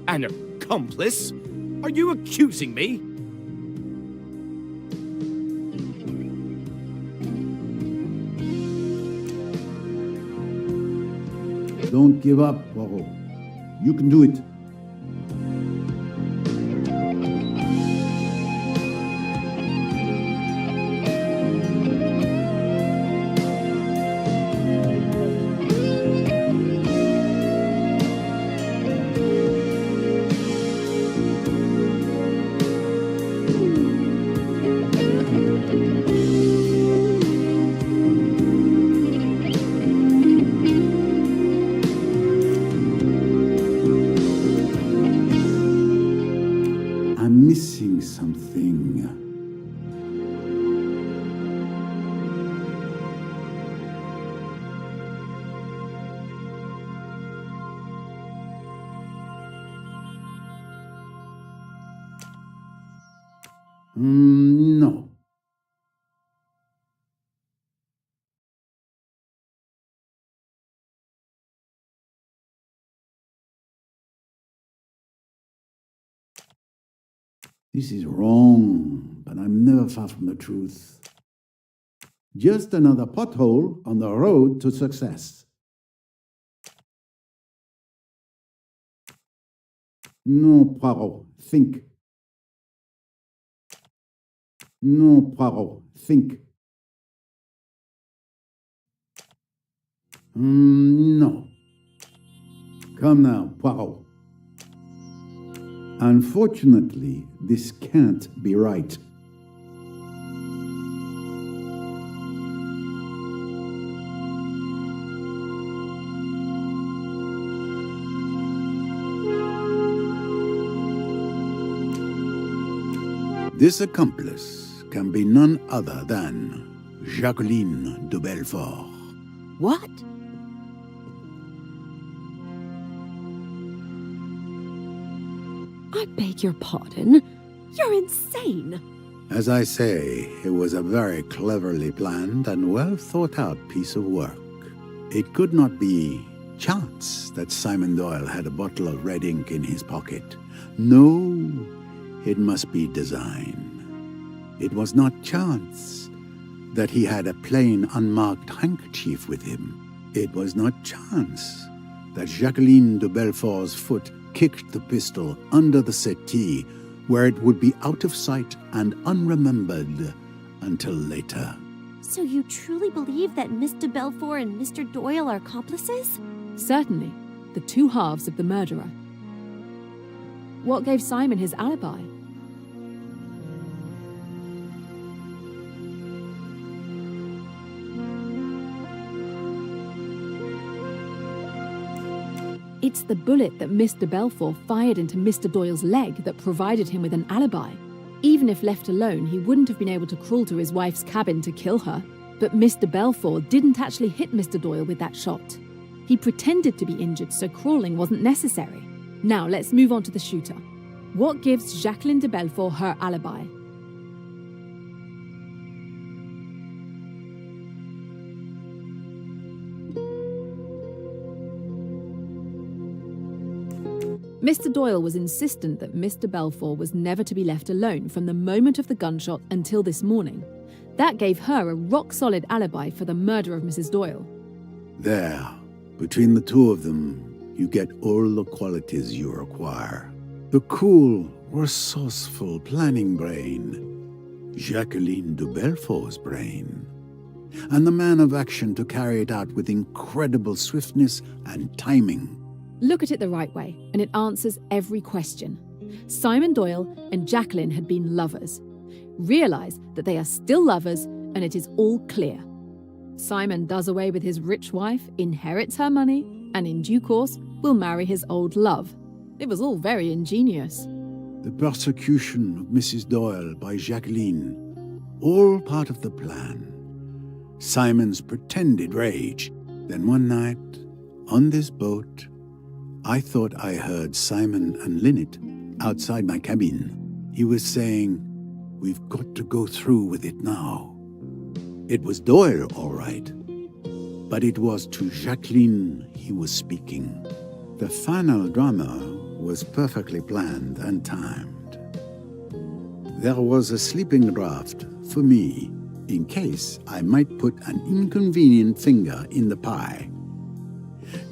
An accomplice? Are you accusing me? Don't give up, Poirot. You can do it. I'm missing something. No. This is wrong, but I'm never far from the truth. Just another pothole on the road to success. No, Poirot, think. No, Poirot, think. No. Come now, Poirot. Unfortunately, this can't be right. This accomplice can be none other than Jacqueline de Belfort. What? I beg your pardon? You're insane! As I say, it was a very cleverly planned and well thought out piece of work. It could not be chance that Simon Doyle had a bottle of red ink in his pocket. No, it must be design. It was not chance that he had a plain, unmarked handkerchief with him. It was not chance that Jacqueline de Belfort's foot kicked the pistol under the settee, where it would be out of sight and unremembered until later. So you truly believe that Miss de Belfort and Mr. Doyle are accomplices? Certainly, the two halves of the murderer. What gave Simon his alibi? It's the bullet that Miss de Belfort fired into Mr. Doyle's leg that provided him with an alibi. Even if left alone, he wouldn't have been able to crawl to his wife's cabin to kill her. But Miss de Belfort didn't actually hit Mr. Doyle with that shot. He pretended to be injured, so crawling wasn't necessary. Now let's move on to the shooter. What gives Jacqueline de Belfort her alibi? Mr. Doyle was insistent that Miss de Belfort was never to be left alone from the moment of the gunshot until this morning. That gave her a rock-solid alibi for the murder of Mrs. Doyle. There, between the two of them, you get all the qualities you require. The cool, resourceful planning brain, Jacqueline de Belfort's brain, and the man of action to carry it out with incredible swiftness and timing. Look at it the right way, and it answers every question. Simon Doyle and Jacqueline had been lovers. Realize that they are still lovers, and it is all clear. Simon does away with his rich wife, inherits her money, and in due course will marry his old love. It was all very ingenious. The persecution of Mrs. Doyle by Jacqueline, all part of the plan. Simon's pretended rage. Then one night, on this boat, I thought I heard Simon and Lynette outside my cabin. He was saying, "We've got to go through with it now." It was Doyle, all right, but it was to Jacqueline he was speaking. The final drama was perfectly planned and timed. There was a sleeping draft for me, in case I might put an inconvenient finger in the pie.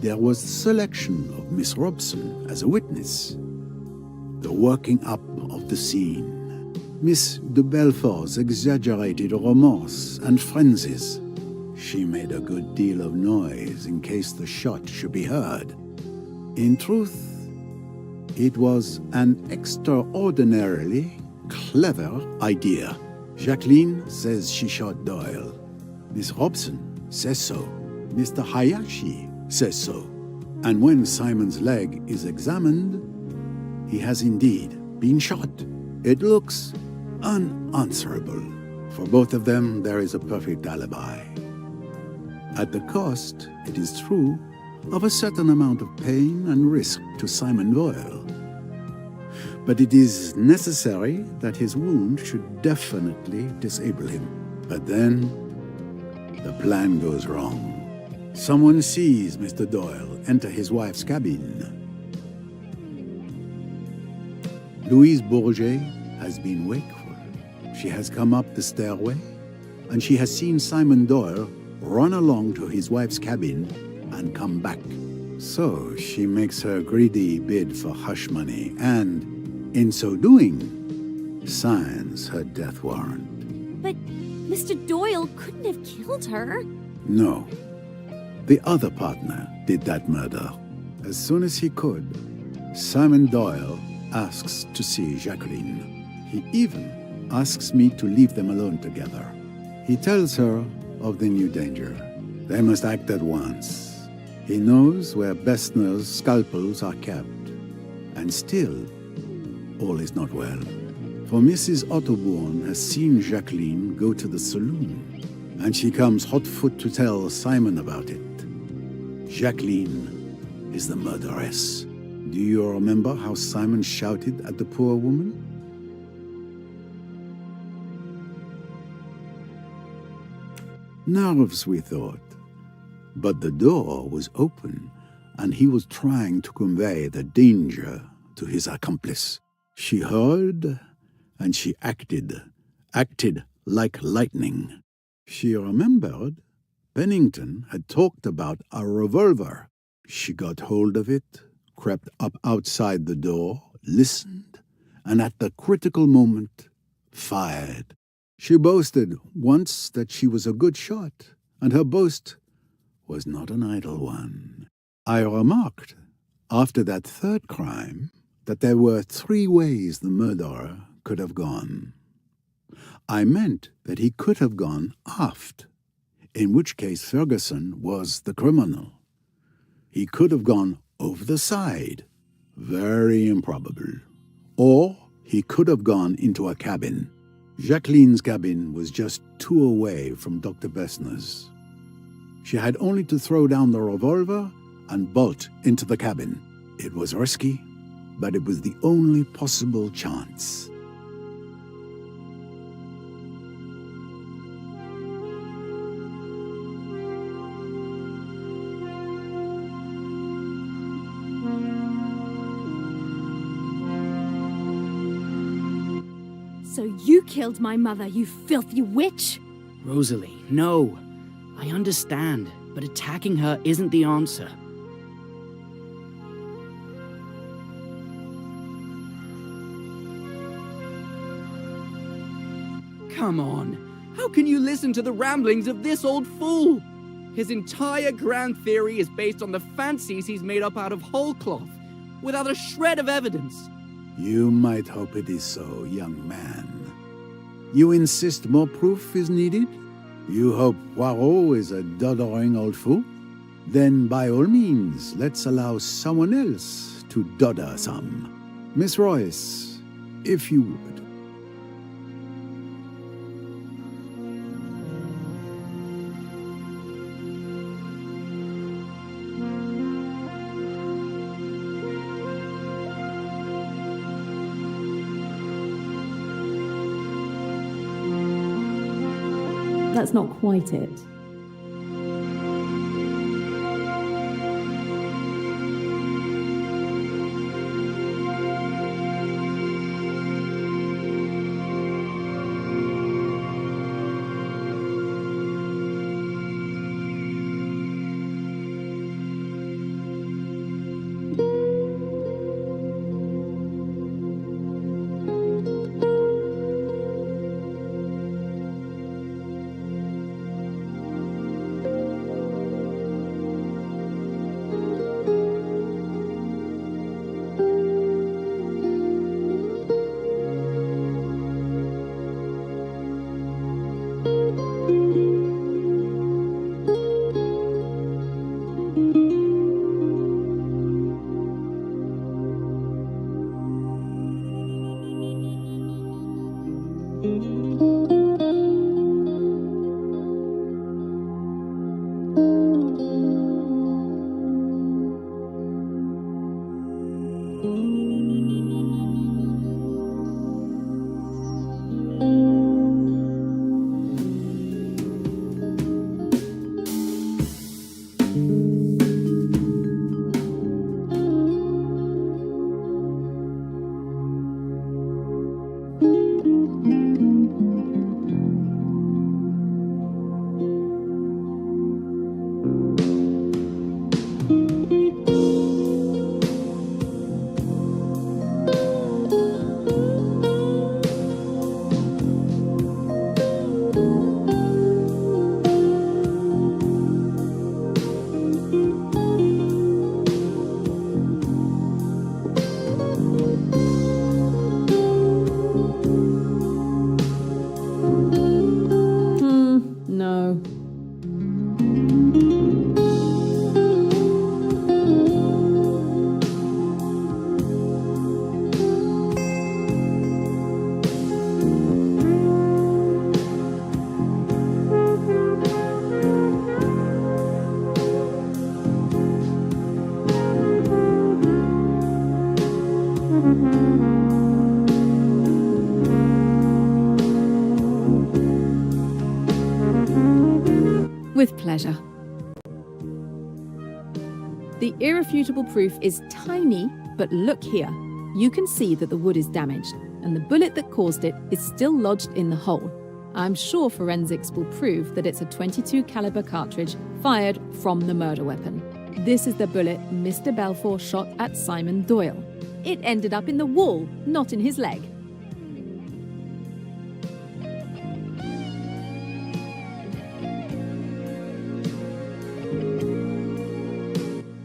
There was the selection of Miss Robson as a witness, the working up of the scene, Miss de Belfort's exaggerated remorse and frenzies. She made a good deal of noise in case the shot should be heard. In truth, it was an extraordinarily clever idea. Jacqueline says she shot Doyle. Miss Robson says so. Mr. Hayashi says so. And when Simon's leg is examined, he has indeed been shot. It looks unanswerable. For both of them, there is a perfect alibi. At the cost, it is true, of a certain amount of pain and risk to Simon Doyle. But it is necessary that his wound should definitely disable him. But then, the plan goes wrong. Someone sees Mr. Doyle enter his wife's cabin. Louise Bourget has been wakeful. She has come up the stairway, and she has seen Simon Doyle run along to his wife's cabin and come back. So she makes her greedy bid for hush money and, in so doing, signs her death warrant. But Mr. Doyle couldn't have killed her. No. The other partner did that murder. As soon as he could, Simon Doyle asks to see Jacqueline. He even asks me to leave them alone together. He tells her of the new danger. They must act at once. He knows where Bessner's scalpels are kept. And still, all is not well. For Mrs. Otterbourne has seen Jacqueline go to the saloon, and she comes hot foot to tell Simon about it. Jacqueline is the murderess. Do you remember how Simon shouted at the poor woman? Nerves, we thought. But the door was open, and he was trying to convey the danger to his accomplice. She heard, and she acted like lightning. She remembered Pennington had talked about a revolver. She got hold of it, crept up outside the door, listened, and at the critical moment, fired. She boasted once that she was a good shot, and her boast was not an idle one. I remarked, after that third crime, that there were 3 ways the murderer could have gone. I meant that he could have gone aft, in which case Ferguson was the criminal. He could have gone over the side, very improbable. Or he could have gone into a cabin. Jacqueline's cabin was just 2 away from Dr. Bessner's. She had only to throw down the revolver and bolt into the cabin. It was risky, but it was the only possible chance. So you killed my mother, you filthy witch! Rosalie, no. I understand, but attacking her isn't the answer. Come on. How can you listen to the ramblings of this old fool? His entire grand theory is based on the fancies he's made up out of whole cloth, without a shred of evidence. You might hope it is so, young man. You insist more proof is needed? You hope Poirot is a doddering old fool? Then by all means, let's allow someone else to dodder some. Miss Royce, if you would. That's not quite it. With pleasure. The irrefutable proof is tiny, but look here. You can see that the wood is damaged, and the bullet that caused it is still lodged in the hole. I'm sure forensics will prove that it's a .22 caliber cartridge fired from the murder weapon. This is the bullet Mr. Balfour shot at Simon Doyle. It ended up in the wall, not in his leg.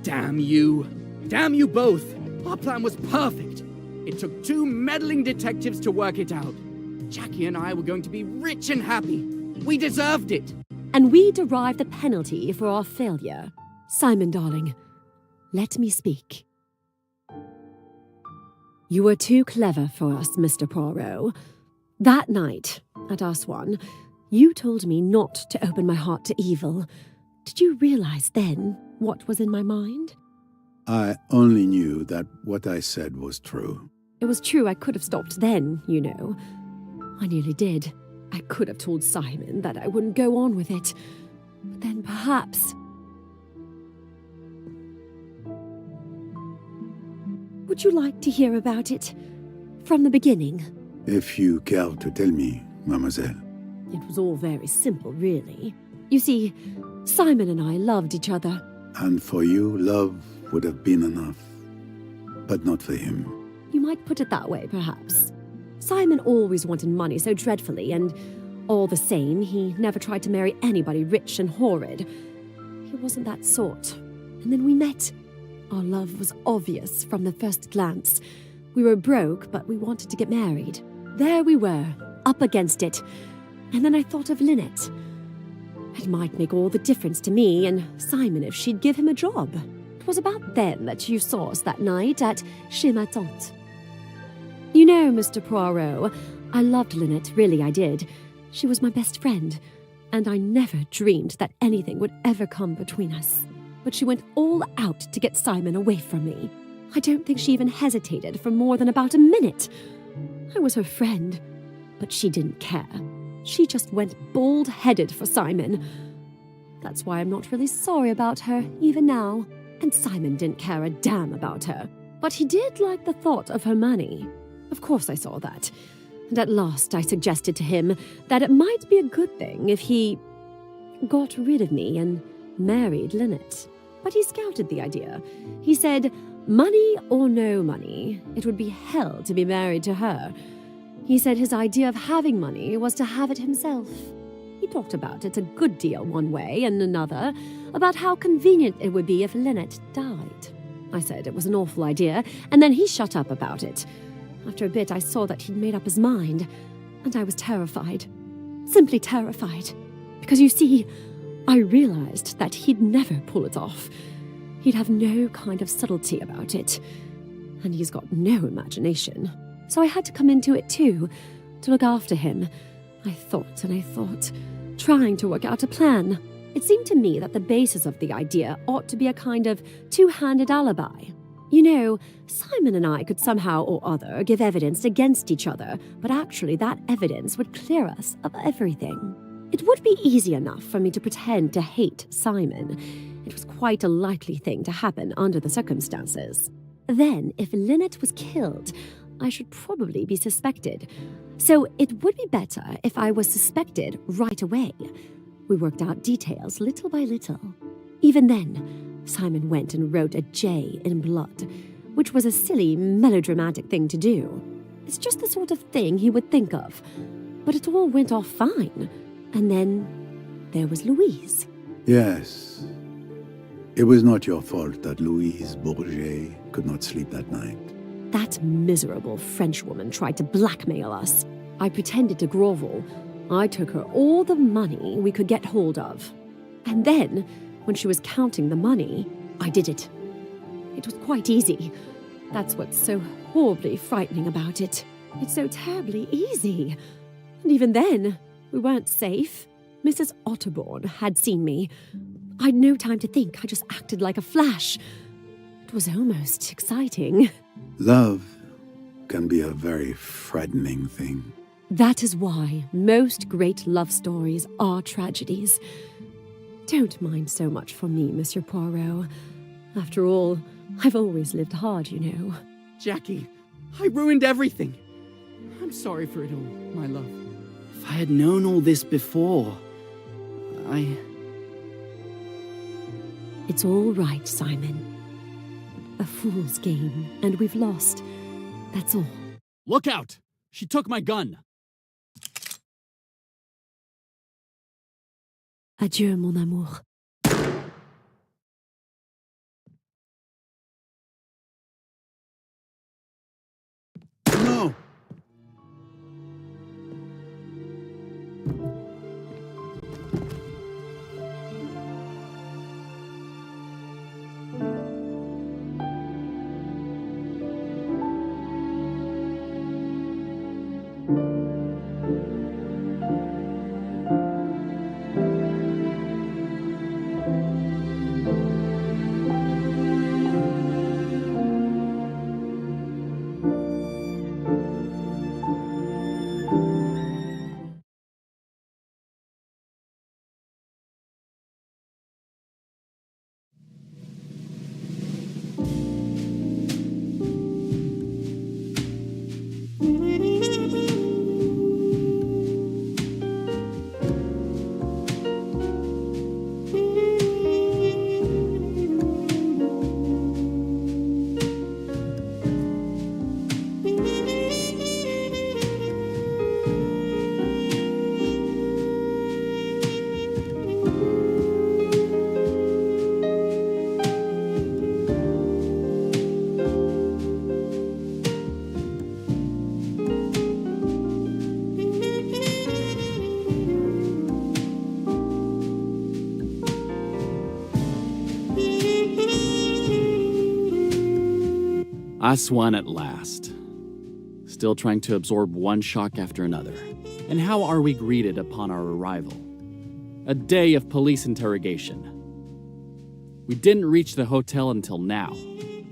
Damn you! Damn you both! Our plan was perfect! It took 2 meddling detectives to work it out. Jackie and I were going to be rich and happy. We deserved it! And we derive the penalty for our failure. Simon, darling, let me speak. You were too clever for us, Mr. Poirot. That night, at Aswan, you told me not to open my heart to evil. Did you realize then what was in my mind? I only knew that what I said was true. It was true I could have stopped then, you know. I nearly did. I could have told Simon that I wouldn't go on with it. But then perhaps... Would you like to hear about it? From the beginning? If you care to tell me, mademoiselle. It was all very simple, really. You see, Simon and I loved each other. And for you, love would have been enough. But not for him. You might put it that way, perhaps. Simon always wanted money so dreadfully, and all the same, he never tried to marry anybody rich and horrid. He wasn't that sort. And then we met. Our love was obvious from the first glance. We were broke, but we wanted to get married. There we were, up against it. And then I thought of Lynette. It might make all the difference to me and Simon if she'd give him a job. It was about then that you saw us that night at Chez ma tante. You know, Mr. Poirot, I loved Lynette, really I did. She was my best friend, and I never dreamed that anything would ever come between us. But she went all out to get Simon away from me. I don't think she even hesitated for more than about a minute. I was her friend, but she didn't care. She just went bald-headed for Simon. That's why I'm not really sorry about her, even now. And Simon didn't care a damn about her. But he did like the thought of her money. Of course I saw that. And at last I suggested to him that it might be a good thing if he got rid of me and married Lynette. But he scouted the idea. He said, money or no money, it would be hell to be married to her. He said his idea of having money was to have it himself. He talked about it a good deal one way and another, about how convenient it would be if Lynette died. I said it was an awful idea, and then he shut up about it. After a bit, I saw that he'd made up his mind, and I was terrified. Simply terrified. Because you see, I realized that he'd never pull it off. He'd have no kind of subtlety about it. And he's got no imagination. So I had to come into it too, to look after him. I thought and I thought, trying to work out a plan. It seemed to me that the basis of the idea ought to be a kind of two-handed alibi. You know, Simon and I could somehow or other give evidence against each other, but actually that evidence would clear us of everything. It would be easy enough for me to pretend to hate Simon. It was quite a likely thing to happen under the circumstances. Then, if Lynette was killed, I should probably be suspected. So it would be better if I was suspected right away. We worked out details little by little. Even then, Simon went and wrote a J in blood, which was a silly, melodramatic thing to do. It's just the sort of thing he would think of. But it all went off fine. And then there was Louise. Yes. It was not your fault that Louise Bourget could not sleep that night. That miserable Frenchwoman tried to blackmail us. I pretended to grovel. I took her all the money we could get hold of. And then, when she was counting the money, I did it. It was quite easy. That's what's so horribly frightening about it. It's so terribly easy. And even then, we weren't safe. Mrs. Otterbourne had seen me. I'd no time to think. I just acted like a flash. It was almost exciting. Love can be a very frightening thing. That is why most great love stories are tragedies. Don't mind so much for me, Monsieur Poirot. After all, I've always lived hard, you know. Jackie, I ruined everything. I'm sorry for it all, my love. If I had known all this before, It's all right, Simon. A fool's game, and we've lost. That's all. Look out! She took my gun! Adieu, mon amour. No! Us won at last. Still trying to absorb one shock after another. And how are we greeted upon our arrival? A day of police interrogation. We didn't reach the hotel until now.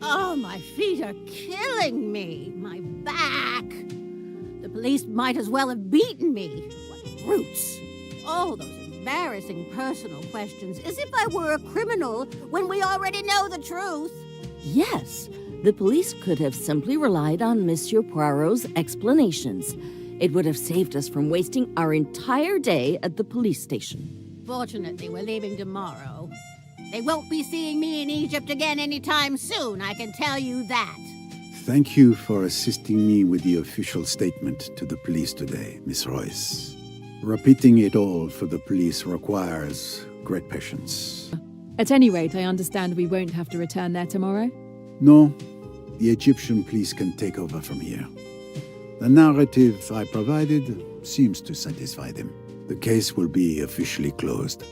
Oh, my feet are killing me. My back. The police might as well have beaten me. What brutes. All those embarrassing personal questions, as if I were a criminal when we already know the truth. Yes, the police could have simply relied on Monsieur Poirot's explanations. It would have saved us from wasting our entire day at the police station. Fortunately, we're leaving tomorrow. They won't be seeing me in Egypt again anytime soon, I can tell you that. Thank you for assisting me with the official statement to the police today, Miss Royce. Repeating it all for the police requires great patience. At any rate, I understand we won't have to return there tomorrow. No, the Egyptian police can take over from here. The narrative I provided seems to satisfy them. The case will be officially closed.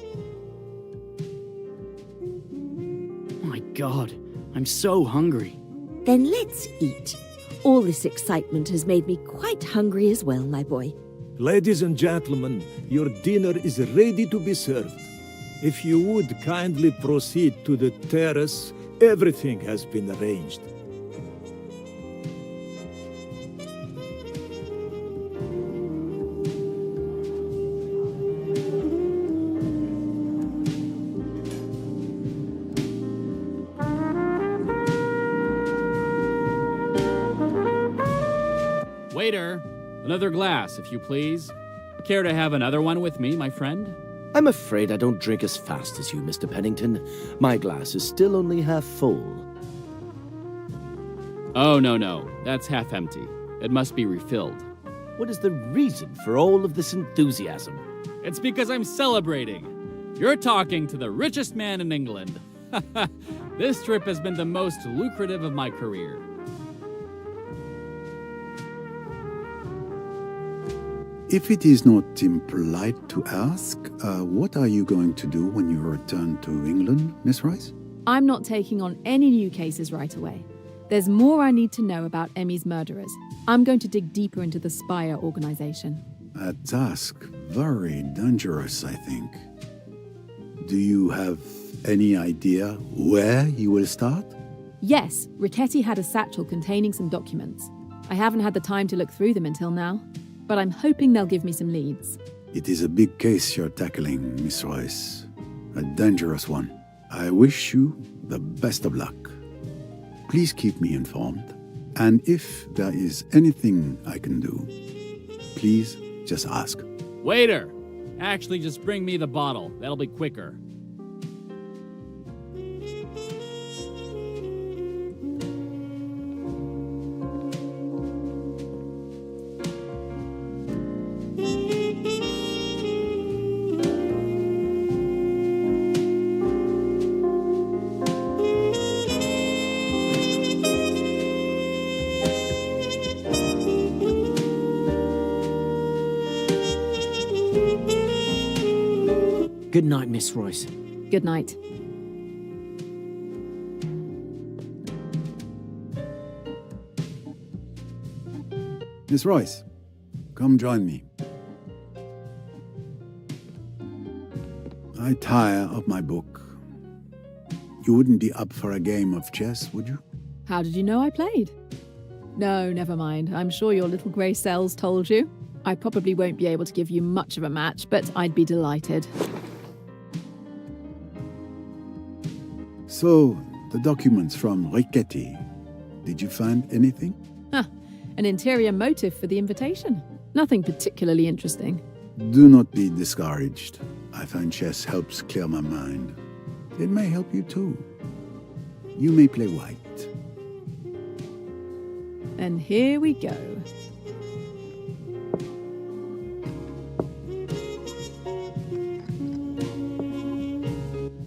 My God, I'm so hungry. Then let's eat. All this excitement has made me quite hungry as well, my boy. Ladies and gentlemen, your dinner is ready to be served. If you would kindly proceed to the terrace, everything has been arranged. Waiter, another glass, if you please. Care to have another one with me, my friend? I'm afraid I don't drink as fast as you, Mr. Pennington. My glass is still only half full. Oh, no. That's half empty. It must be refilled. What is the reason for all of this enthusiasm? It's because I'm celebrating. You're talking to the richest man in England. This trip has been the most lucrative of my career. If it is not impolite to ask, what are you going to do when you return to England, Miss Rice? I'm not taking on any new cases right away. There's more I need to know about Emmy's murderers. I'm going to dig deeper into the Spire organization. A task very dangerous, I think. Do you have any idea where you will start? Yes, Richetti had a satchel containing some documents. I haven't had the time to look through them until now, but I'm hoping they'll give me some leads. It is a big case you're tackling, Miss Royce. A dangerous one. I wish you the best of luck. Please keep me informed. And if there is anything I can do, please just ask. Waiter! Actually, just bring me the bottle. That'll be quicker. Good night, Miss Royce. Good night. Miss Royce, come join me. I tire of my book. You wouldn't be up for a game of chess, would you? How did you know I played? No, never mind. I'm sure your little grey cells told you. I probably won't be able to give you much of a match, but I'd be delighted. So, the documents from Riquetti, did you find anything? An interior motive for the invitation. Nothing particularly interesting. Do not be discouraged. I find chess helps clear my mind. It may help you too. You may play white. And here we go.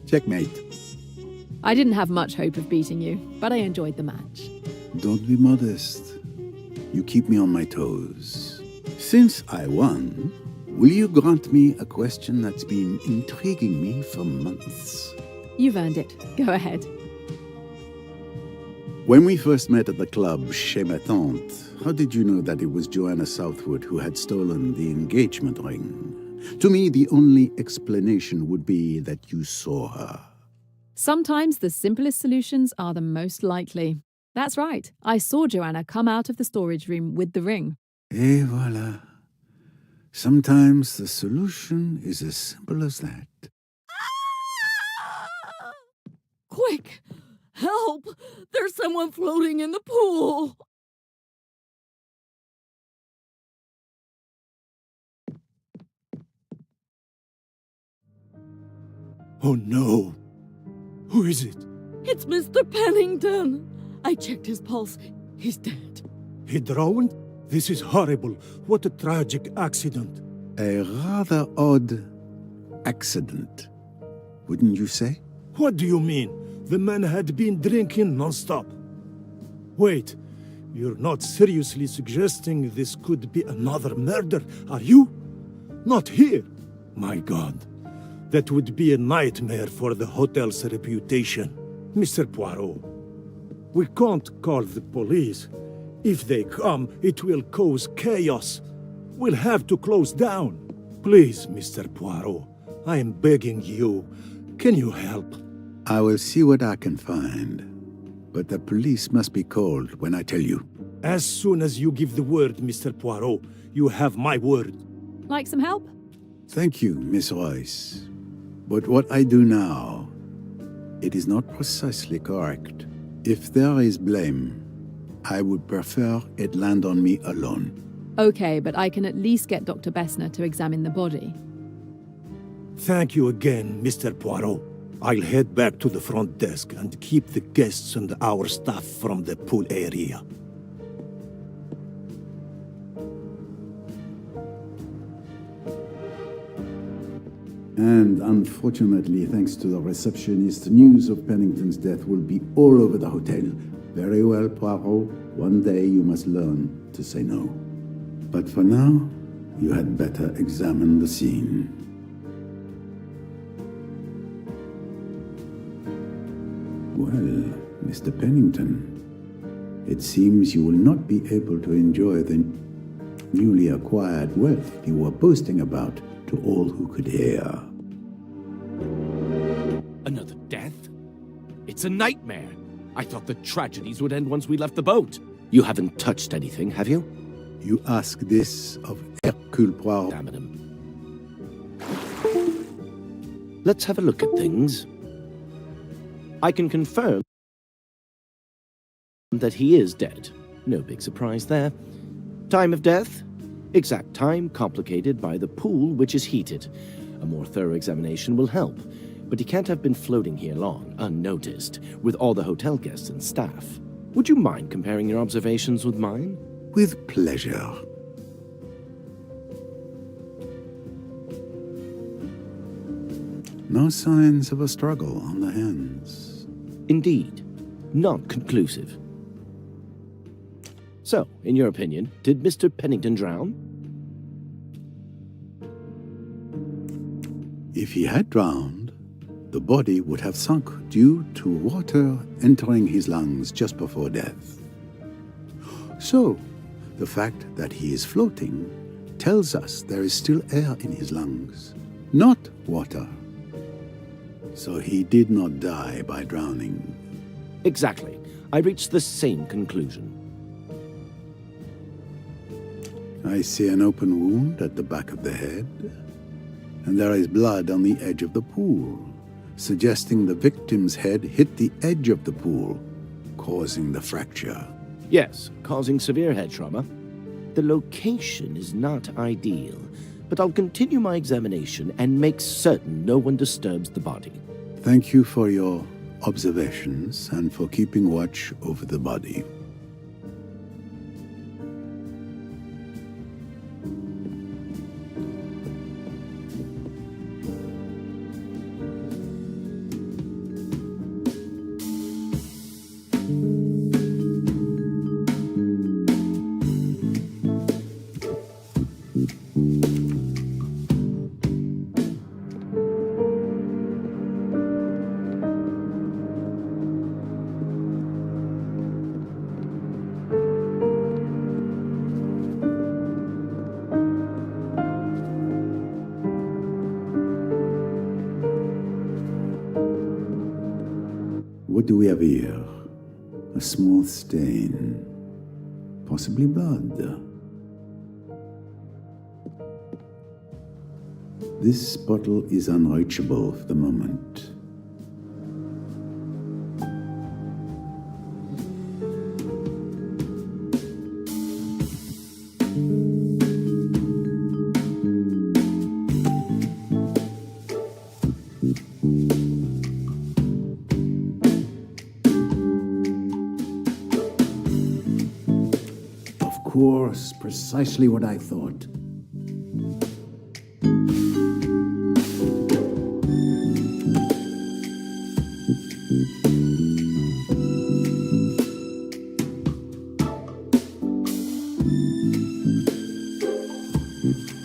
Checkmate. I didn't have much hope of beating you, but I enjoyed the match. Don't be modest. You keep me on my toes. Since I won, will you grant me a question that's been intriguing me for months? You've earned it. Go ahead. When we first met at the club chez ma tante, how did you know that it was Joanna Southwood who had stolen the engagement ring? To me, the only explanation would be that you saw her. Sometimes the simplest solutions are the most likely. That's right. I saw Joanna come out of the storage room with the ring. Et voilà. Sometimes the solution is as simple as that. Quick! Help! There's someone floating in the pool! Oh no! Who is it? It's Mr. Pennington! I checked his pulse. He's dead. He drowned? This is horrible. What a tragic accident. A rather odd accident, wouldn't you say? What do you mean? The man had been drinking non-stop. Wait, you're not seriously suggesting this could be another murder, are you? Not here. My God, that would be a nightmare for the hotel's reputation. Mr. Poirot, we can't call the police. If they come, it will cause chaos. We'll have to close down. Please, Mr. Poirot, I am begging you. Can you help? I will see what I can find. But the police must be called when I tell you. As soon as you give the word, Mr. Poirot, you have my word. Like some help? Thank you, Miss Royce. But what I do now, it is not precisely correct. If there is blame, I would prefer it land on me alone. Okay, but I can at least get Dr. Bessner to examine the body. Thank you again, Mr. Poirot. I'll head back to the front desk and keep the guests and our staff from the pool area. And unfortunately, thanks to the receptionist, news of Pennington's death will be all over the hotel. Very well, Poirot. One day you must learn to say no. But for now, you had better examine the scene. Well, Mr. Pennington, it seems you will not be able to enjoy the newly acquired wealth you were boasting about to all who could hear. Another death? It's a nightmare. I thought the tragedies would end once we left the boat. You haven't touched anything, have you? You ask this of Hercule Poirot. Damn him. Let's have a look at things. I can confirm that he is dead. No big surprise there. Time of death? Exact time complicated by the pool, which is heated. A more thorough examination will help. But he can't have been floating here long, unnoticed, with all the hotel guests and staff. Would you mind comparing your observations with mine? With pleasure. No signs of a struggle on the hands. Indeed. Non-conclusive. So, in your opinion, did Mr. Pennington drown? If he had drowned, the body would have sunk due to water entering his lungs just before death. So, the fact that he is floating tells us there is still air in his lungs, not water. So he did not die by drowning. Exactly. I reached the same conclusion. I see an open wound at the back of the head, and there is blood on the edge of the pool, suggesting the victim's head hit the edge of the pool, causing the fracture. Yes, causing severe head trauma. The location is not ideal, but I'll continue my examination and make certain no one disturbs the body. Thank you for your observations and for keeping watch over the body. What do we have here? A small stain. Possibly blood. This bottle is unreachable for the moment. Of course, precisely what I thought.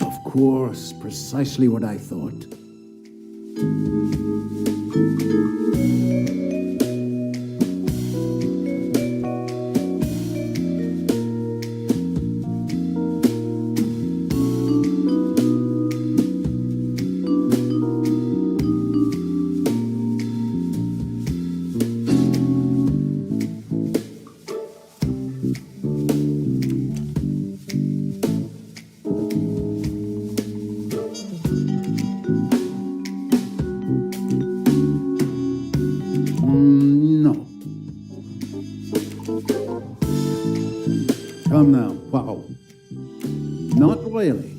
Of course, precisely what I thought. No. Come now, wow. Not really.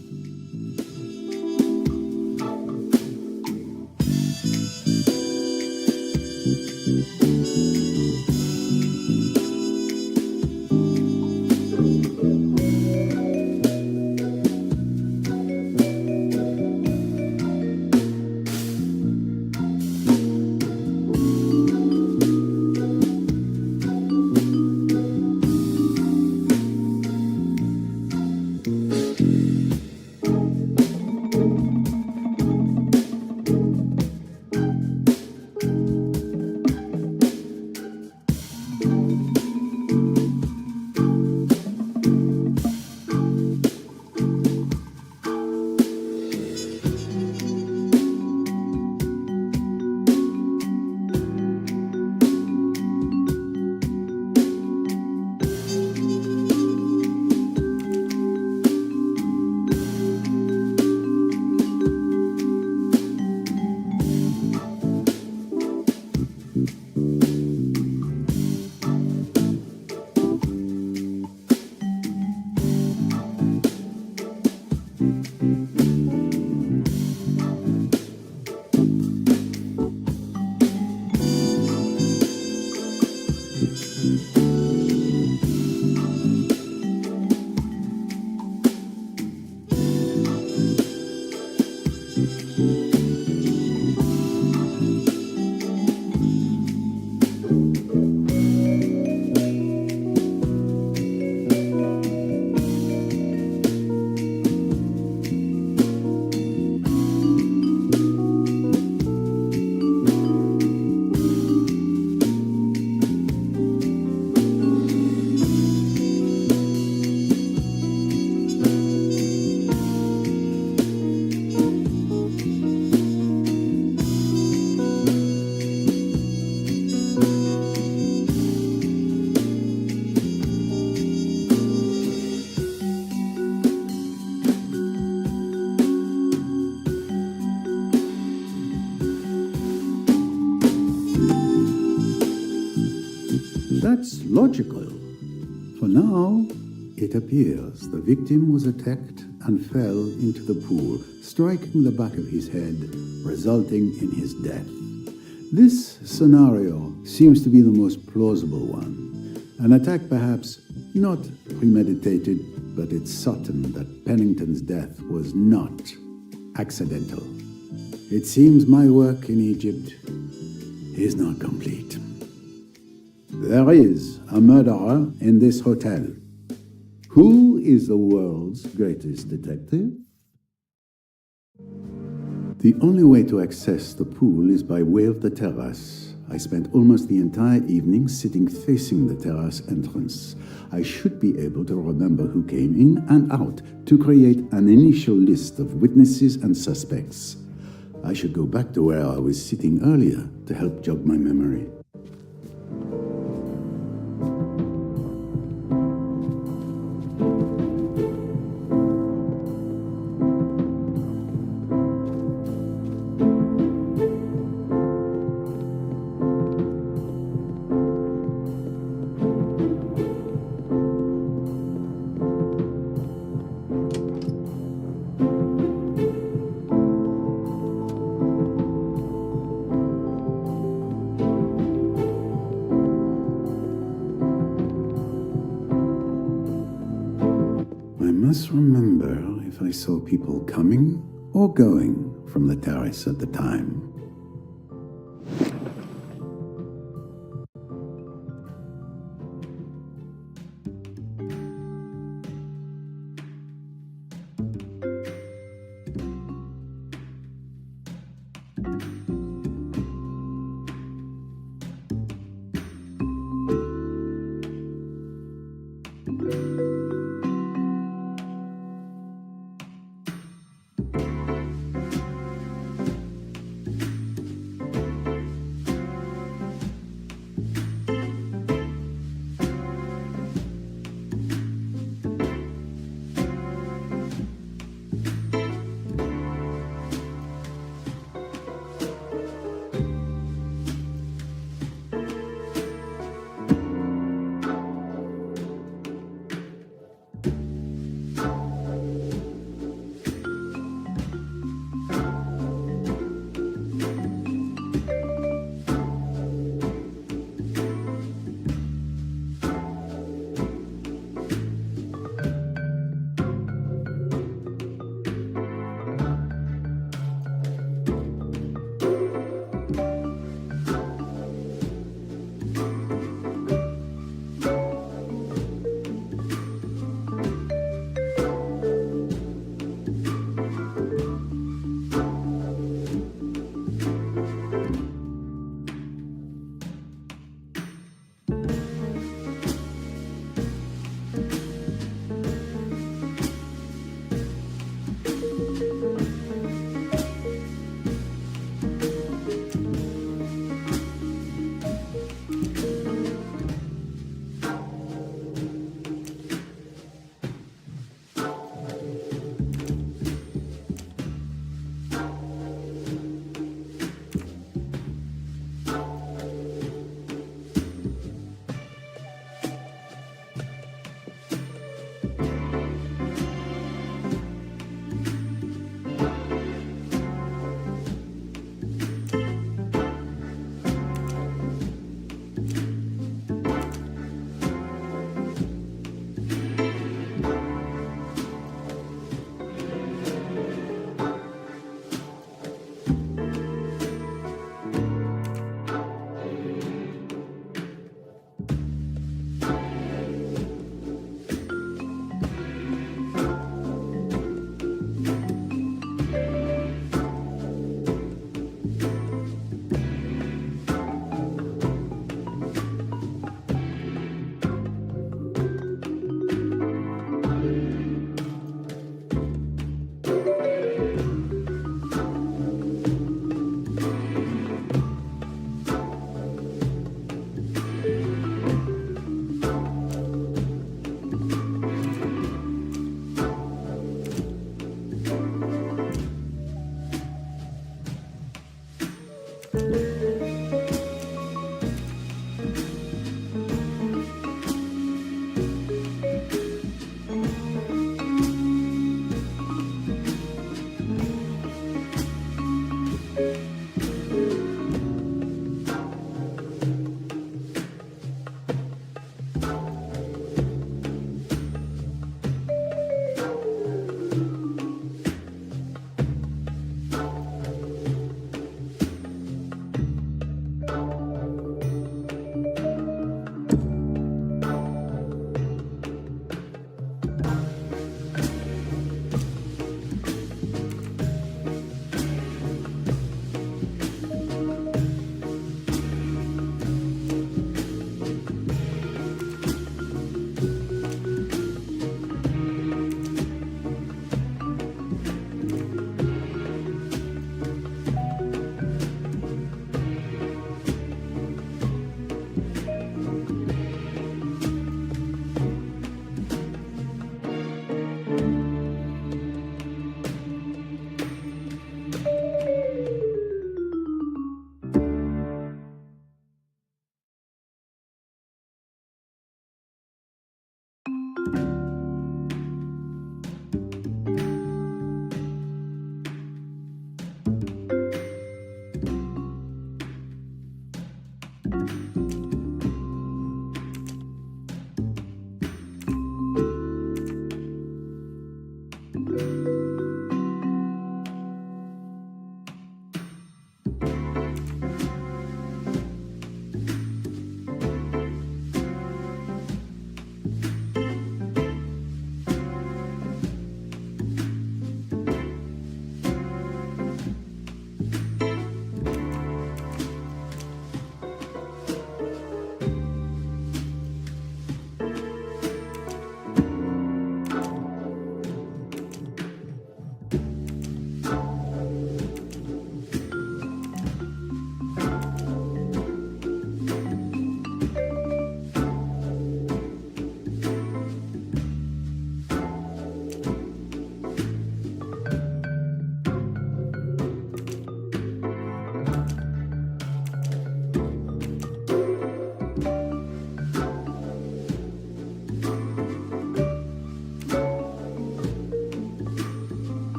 Now, it appears the victim was attacked and fell into the pool, striking the back of his head, resulting in his death. This scenario seems to be the most plausible one. An attack perhaps not premeditated, but it's certain that Pennington's death was not accidental. It seems my work in Egypt is not complete. There is a murderer in this hotel. Who is the world's greatest detective? The only way to access the pool is by way of the terrace. I spent almost the entire evening sitting facing the terrace entrance. I should be able to remember who came in and out to create an initial list of witnesses and suspects. I should go back to where I was sitting earlier to help jog my memory. I must remember if I saw people coming or going from the terrace at the time.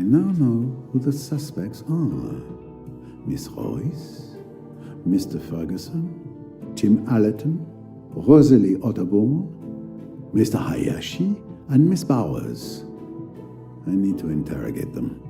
now know who the suspects are. Miss Royce, Mr. Ferguson, Tim Allerton, Rosalie Otterborn, Mr. Hayashi, and Miss Bowers. I need to interrogate them.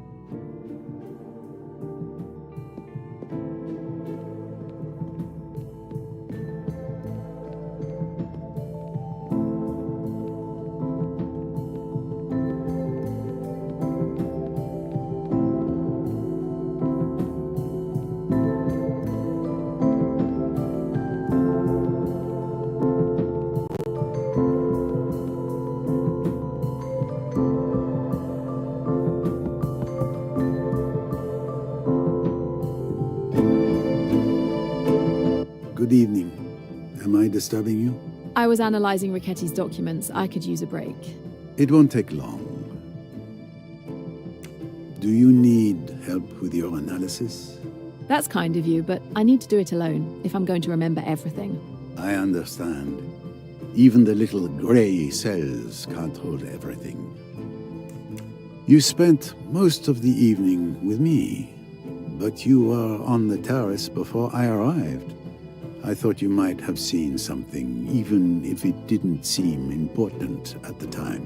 Good evening. Am I disturbing you? I was analysing Ricchetti's documents. I could use a break. It won't take long. Do you need help with your analysis? That's kind of you, but I need to do it alone if I'm going to remember everything. I understand. Even the little grey cells can't hold everything. You spent most of the evening with me, but you were on the terrace before I arrived. I thought you might have seen something, even if it didn't seem important at the time.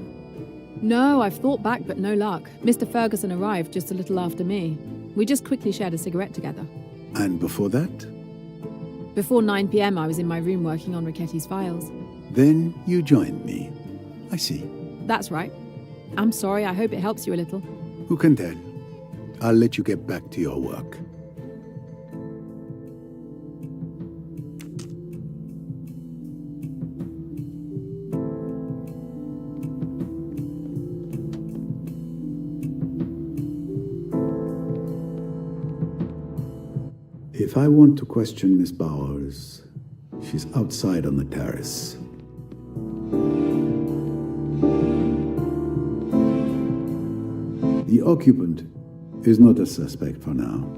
No, I've thought back, but no luck. Mr. Ferguson arrived just a little after me. We just quickly shared a cigarette together. And before that? Before 9 p.m., I was in my room working on Ricchetti's files. Then you joined me. I see. That's right. I'm sorry, I hope it helps you a little. Who can tell? I'll let you get back to your work. If I want to question Miss Bowers, she's outside on the terrace. The occupant is not a suspect for now.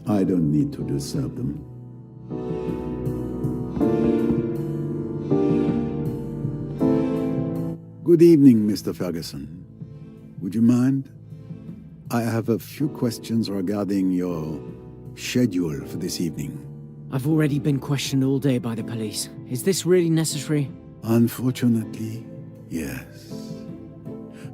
I don't need to disturb them. Good evening, Mr. Ferguson. Would you mind? I have a few questions regarding your schedule for this evening. I've already been questioned all day by the police. Is this really necessary? Unfortunately, yes.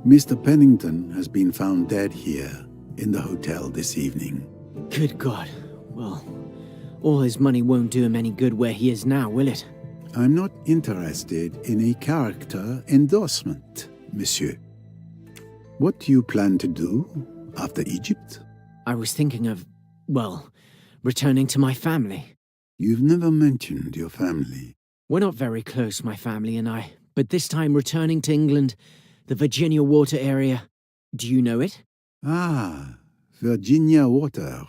Mr. Pennington has been found dead here in the hotel this evening. Good God. Well, all his money won't do him any good where he is now, will it? I'm not interested in a character endorsement, monsieur. What do you plan to do after Egypt? I was thinking of, well, returning to my family. You've never mentioned your family. We're not very close, my family and I, but this time returning to England, the Virginia Water area. Do you know it? Ah, Virginia Water.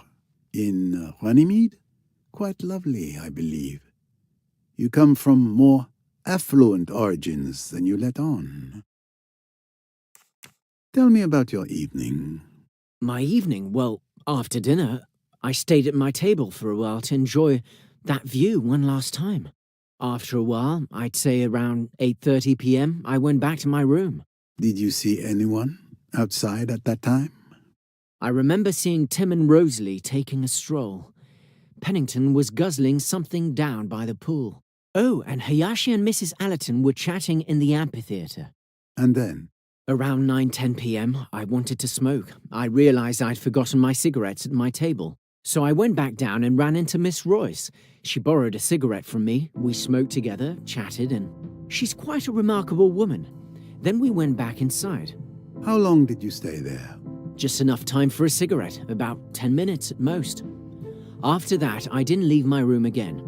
In Runnymede? Quite lovely, I believe. You come from more affluent origins than you let on. Tell me about your evening. My evening? Well, after dinner, I stayed at my table for a while to enjoy that view one last time. After a while, I'd say around 8:30 p.m., I went back to my room. Did you see anyone outside at that time? I remember seeing Tim and Rosalie taking a stroll. Pennington was guzzling something down by the pool. Oh, and Hayashi and Mrs. Allerton were chatting in the amphitheatre. And then? Around 9:10 p.m., I wanted to smoke. I realized I'd forgotten my cigarettes at my table. So I went back down and ran into Miss Royce. She borrowed a cigarette from me. We smoked together, chatted, and she's quite a remarkable woman. Then we went back inside. How long did you stay there? Just enough time for a cigarette, about 10 minutes at most. After that, I didn't leave my room again.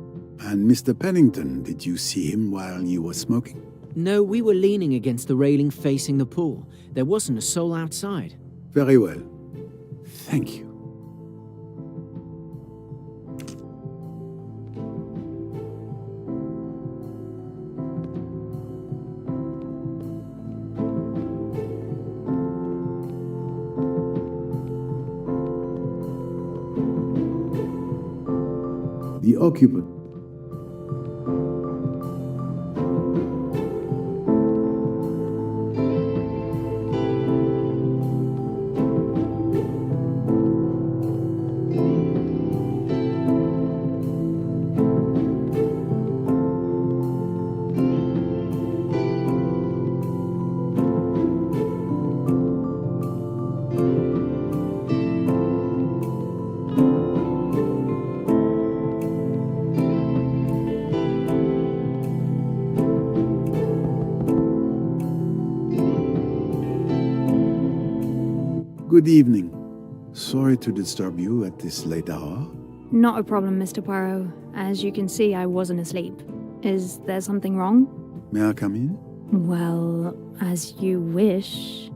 And Mr. Pennington, did you see him while you were smoking? No, we were leaning against the railing facing the pool. There wasn't a soul outside. Very well. Thank you. The occupant. Good evening. Sorry to disturb you at this late hour. Not a problem, Mr. Poirot. As you can see, I wasn't asleep. Is there something wrong? May I come in? Well, as you wish.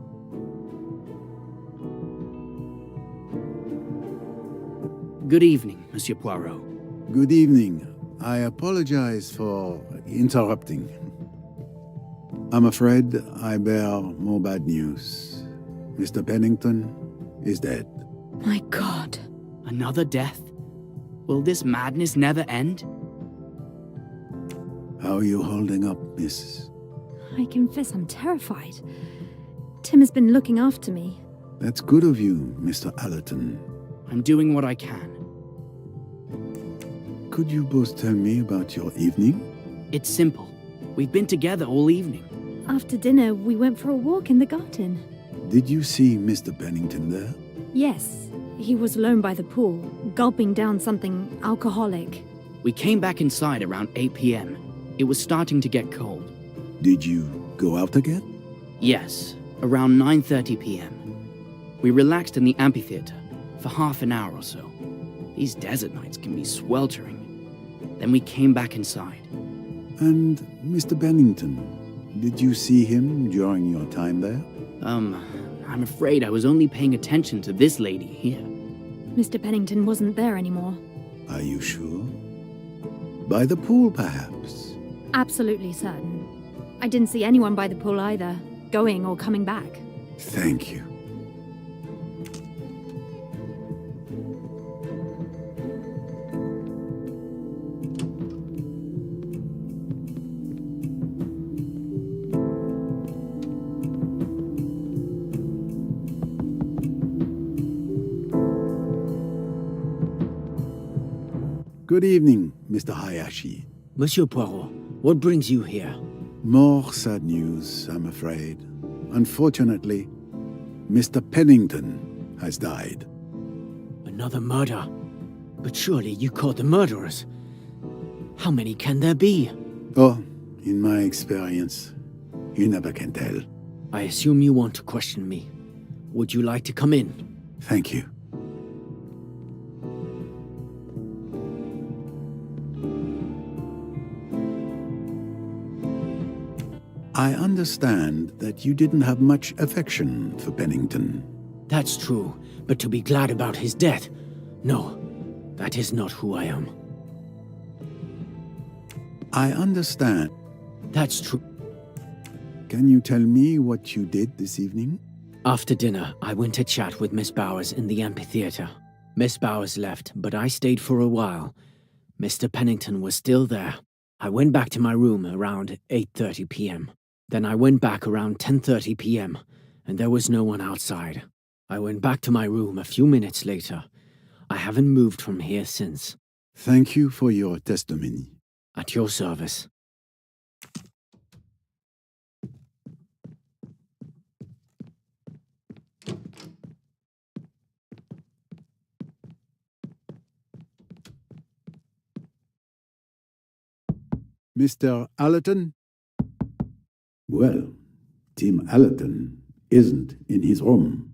Good evening, Monsieur Poirot. Good evening. I apologize for interrupting. I'm afraid I bear more bad news. Mr. Pennington is dead. My God. Another death? Will this madness never end? How are you holding up, miss? I confess I'm terrified. Tim has been looking after me. That's good of you, Mr. Allerton. I'm doing what I can. Could you both tell me about your evening? It's simple. We've been together all evening. After dinner, we went for a walk in the garden. Did you see Mr. Pennington there? Yes, he was alone by the pool, gulping down something alcoholic. We came back inside around 8 p.m. It was starting to get cold. Did you go out again? Yes, around 9:30 p.m. We relaxed in the amphitheater for half an hour or so. These desert nights can be sweltering. Then we came back inside. And Mr. Pennington, did you see him during your time there? I'm afraid I was only paying attention to this lady here. Mr. Pennington wasn't there anymore. Are you sure? By the pool, perhaps? Absolutely certain. I didn't see anyone by the pool either, going or coming back. Thank you. Good evening, Mr. Hayashi. Monsieur Poirot, what brings you here? More sad news, I'm afraid. Unfortunately, Mr. Pennington has died. Another murder? But surely you caught the murderers. How many can there be? Oh, in my experience, you never can tell. I assume you want to question me. Would you like to come in? Thank you. I understand that you didn't have much affection for Pennington. That's true, but to be glad about his death? No, that is not who I am. I understand. That's true. Can you tell me what you did this evening? After dinner, I went to chat with Miss Bowers in the amphitheater. Miss Bowers left, but I stayed for a while. Mr. Pennington was still there. I went back to my room around 8:30 p.m. Then I went back around 10:30 p.m., and there was no one outside. I went back to my room a few minutes later. I haven't moved from here since. Thank you for your testimony. At your service. Mr. Allerton? Well, Tim Allerton isn't in his room.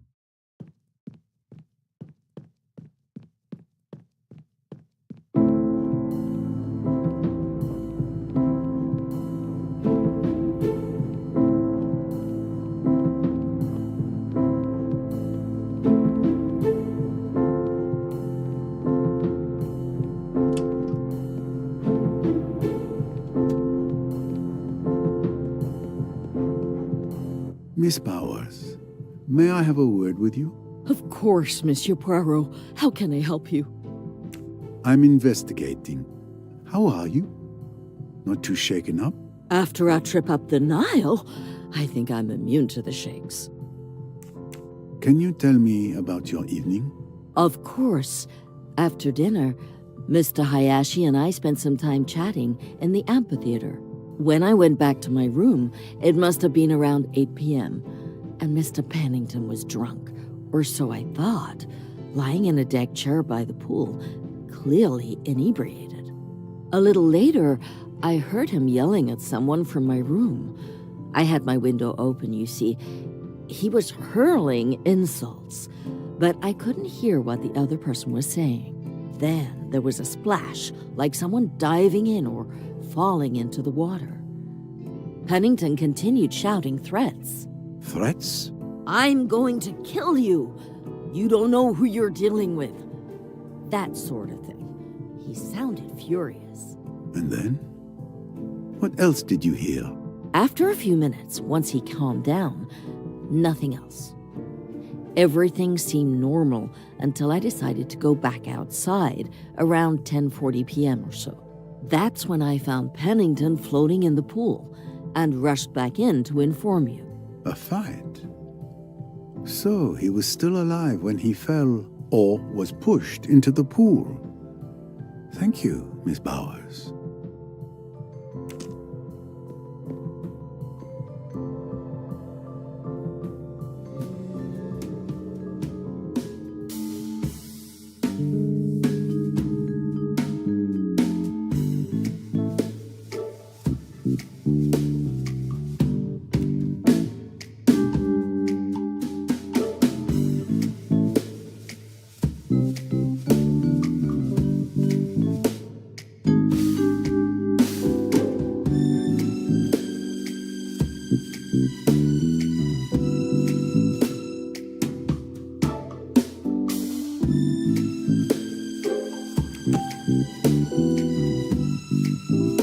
Miss Bowers, may I have a word with you? Of course, Monsieur Poirot. How can I help you? I'm investigating. How are you? Not too shaken up? After our trip up the Nile, I think I'm immune to the shakes. Can you tell me about your evening? Of course. After dinner, Mr. Hayashi and I spent some time chatting in the amphitheater. When I went back to my room, it must have been around 8 p.m., and Mr. Pennington was drunk, or so I thought, lying in a deck chair by the pool, clearly inebriated. A little later, I heard him yelling at someone from my room. I had my window open, you see. He was hurling insults, but I couldn't hear what the other person was saying. Then there was a splash, like someone diving in or falling into the water. Pennington continued shouting threats. Threats? I'm going to kill you. You don't know who you're dealing with. That sort of thing. He sounded furious. And then? What else did you hear? After a few minutes, once he calmed down, nothing else. Everything seemed normal until I decided to go back outside around 10:40 p.m. or so. That's when I found Pennington floating in the pool and rushed back in to inform you. A fight? So he was still alive when he fell or was pushed into the pool. Thank you, Miss Bowers.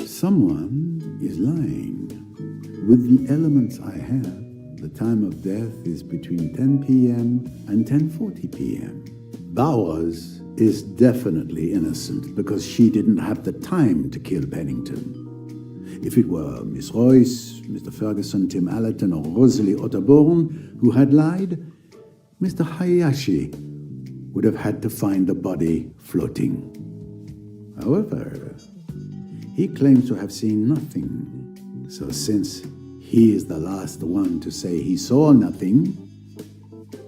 Someone is lying. With the elements I have, the time of death is between 10 p.m. and 10:40 p.m. Bowers is definitely innocent because she didn't have the time to kill Pennington. If it were Miss Royce, Mr. Ferguson, Tim Allerton, or Rosalie Otterborn who had lied, Mr. Hayashi would have had to find the body floating. However, he claims to have seen nothing. So since he is the last one to say he saw nothing,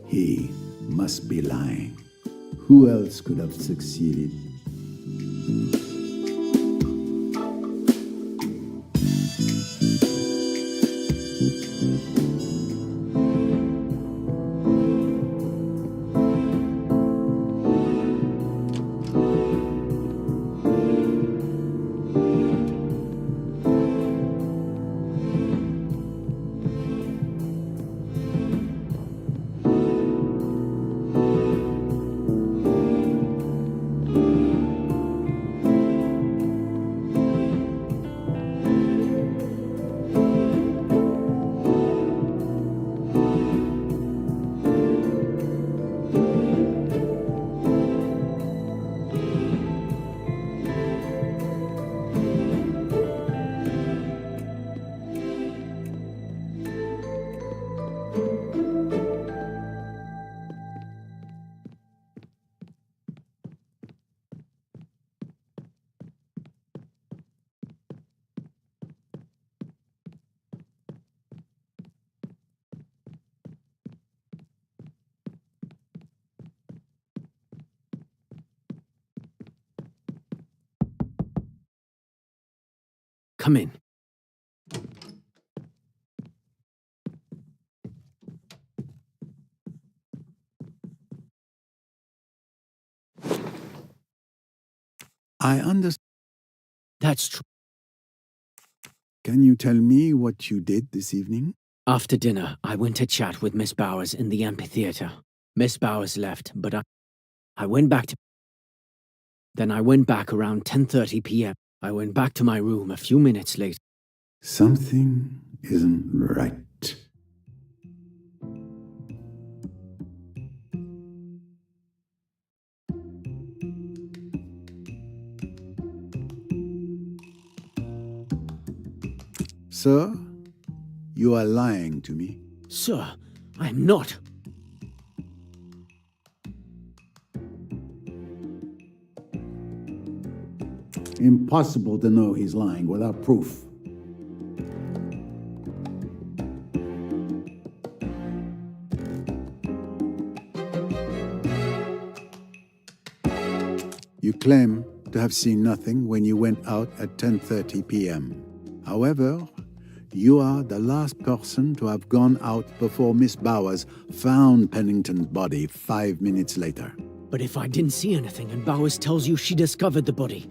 he must be lying. Who else could have succeeded? Come in. I understand. That's true. Can you tell me what you did this evening? After dinner, I went to chat with Miss Bowers in the amphitheater. Miss Bowers left, but I went back to... Then I went back around 10:30 p.m. I went back to my room a few minutes later. Something isn't right. Sir, you are lying to me. Sir, I'm not. Impossible to know he's lying without proof. You claim to have seen nothing when you went out at 10:30 p.m. However, You are the last person to have gone out before Miss Bowers found Pennington's body 5 minutes later. But if I didn't see anything and Bowers tells you she discovered the body,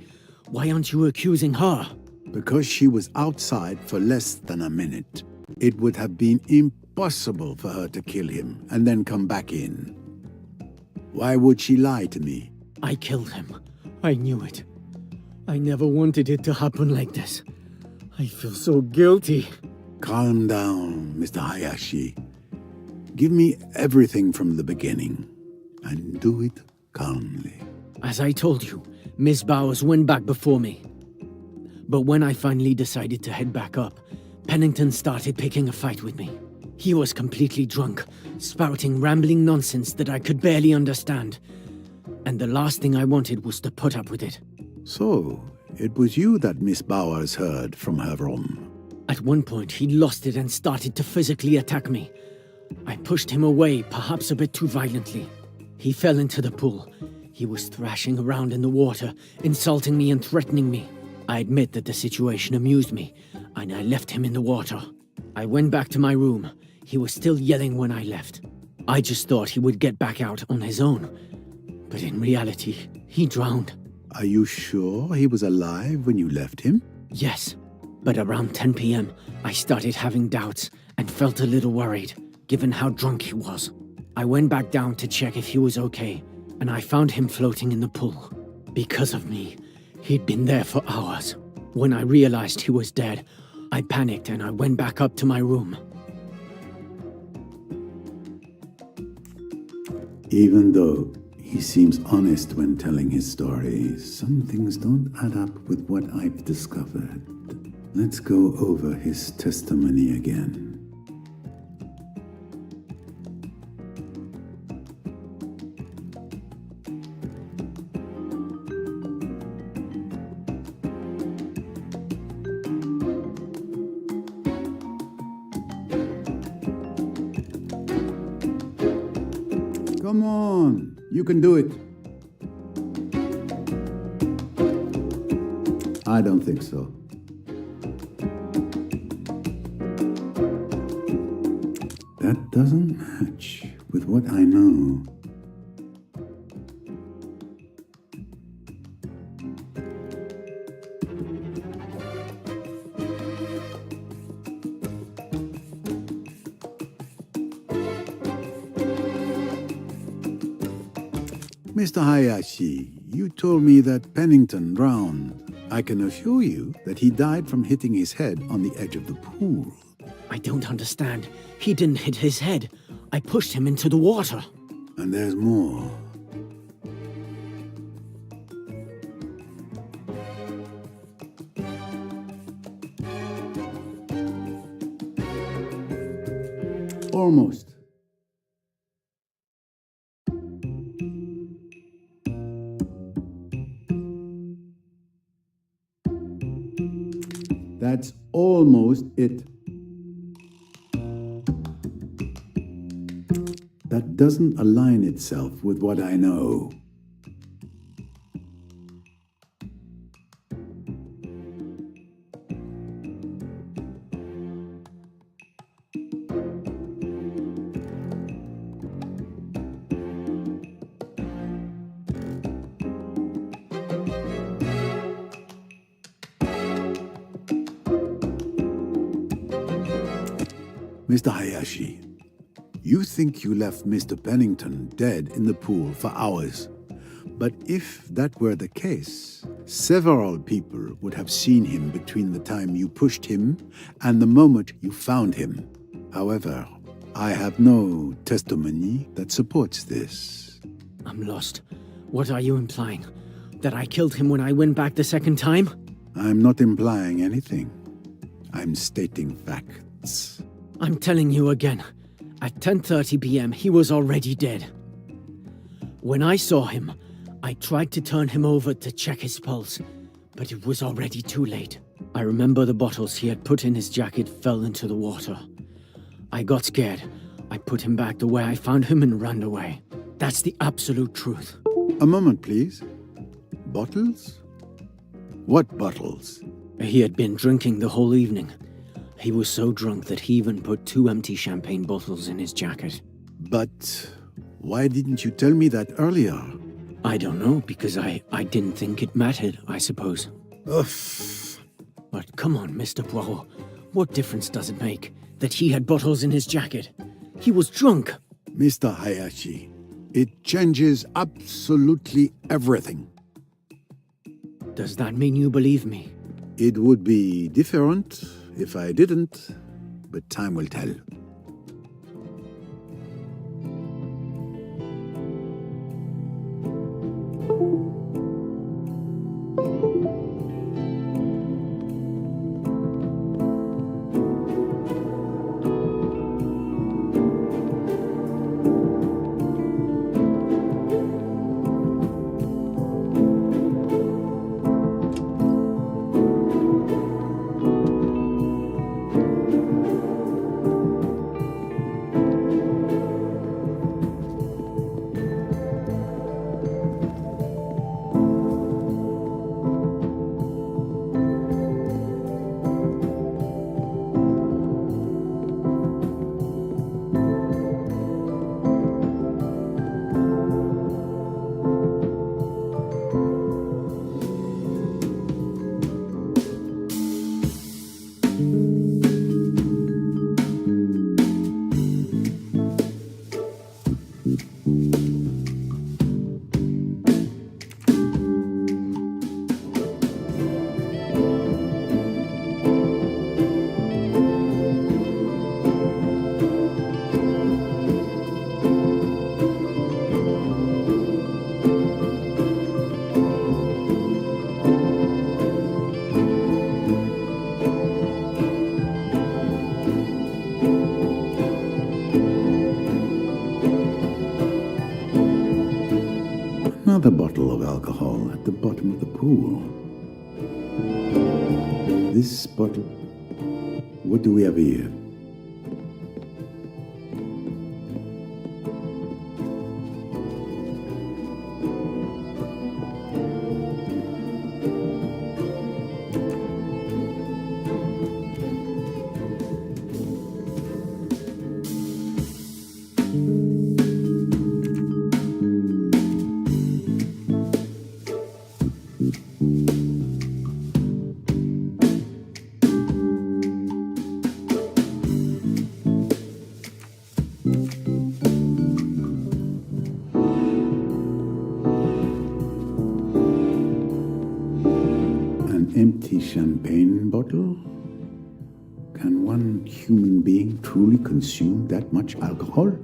why aren't you accusing her? Because she was outside for less than a minute. It would have been impossible for her to kill him and then come back in. Why would she lie to me? I killed him. I knew it. I never wanted it to happen like this. I feel so guilty. Calm down, Mr. Hayashi. Give me everything from the beginning, and do it calmly. As I told you, Miss Bowers went back before me. But when I finally decided to head back up, Pennington started picking a fight with me. He was completely drunk, spouting rambling nonsense that I could barely understand. And the last thing I wanted was to put up with it. So, it was you that Miss Bowers heard from her room. At one point, he lost it and started to physically attack me. I pushed him away, perhaps a bit too violently. He fell into the pool. He was thrashing around in the water, insulting me and threatening me. I admit that the situation amused me, and I left him in the water. I went back to my room. He was still yelling when I left. I just thought he would get back out on his own. But in reality, he drowned. Are you sure he was alive when you left him? Yes, but around 10 p.m., I started having doubts and felt a little worried, given how drunk he was. I went back down to check if he was okay, and I found him floating in the pool. Because of me, he'd been there for hours. When I realized he was dead, I panicked and I went back up to my room. Even though he seems honest when telling his story, some things don't add up with what I've discovered. Let's go over his testimony again. Come on, you can do it. I don't think so. That doesn't match with what I know. Mr. Hayashi, you told me that Pennington drowned. I can assure you that he died from hitting his head on the edge of the pool. I don't understand. He didn't hit his head. I pushed him into the water. And there's more. Almost. That's almost it. That doesn't align itself with what I know. Mr. Hayashi, you think you left Mr. Pennington dead in the pool for hours. But if that were the case, several people would have seen him between the time you pushed him and the moment you found him. However, I have no testimony that supports this. I'm lost. What are you implying? That I killed him when I went back the second time? I'm not implying anything. I'm stating facts. I'm telling you again. At 10:30 p.m., he was already dead. When I saw him, I tried to turn him over to check his pulse, but it was already too late. I remember the bottles he had put in his jacket fell into the water. I got scared. I put him back the way I found him and ran away. That's the absolute truth. A moment, please. Bottles? What bottles? He had been drinking the whole evening. He was so drunk that he even put 2 empty champagne bottles in his jacket. But why didn't you tell me that earlier? I don't know, because I didn't think it mattered, I suppose. Ugh. But come on, Mr. Poirot. What difference does it make that he had bottles in his jacket? He was drunk. Mr. Hayashi, it changes absolutely everything. Does that mean you believe me? It would be different if I didn't, but time will tell. Another bottle of alcohol at the bottom of the pool. This bottle. What do we have here? Empty champagne bottle? Can one human being truly consume that much alcohol?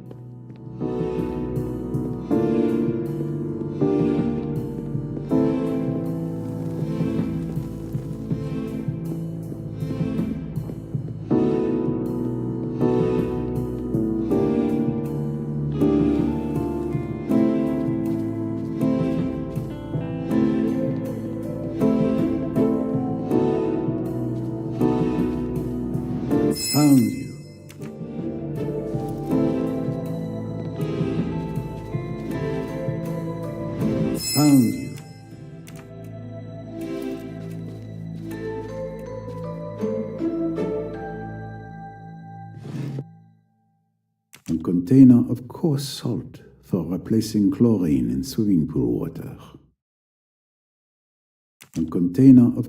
Found you. Found you. A container of coarse salt for replacing chlorine in swimming pool water. A container of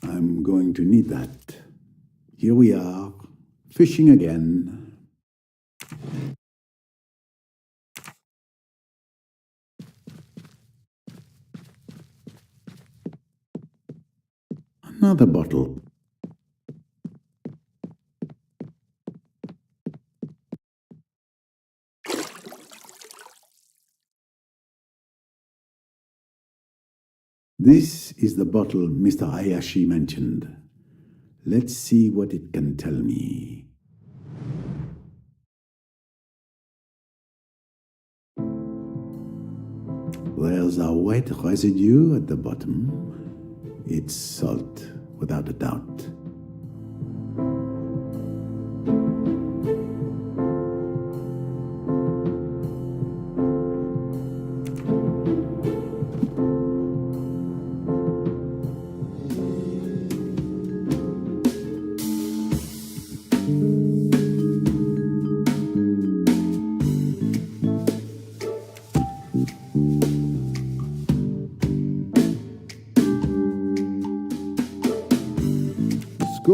I'm going to need that. Here we are, fishing again. Another bottle. This is the bottle Mr. Hayashi mentioned. Let's see what it can tell me. There's a white residue at the bottom. It's salt, without a doubt.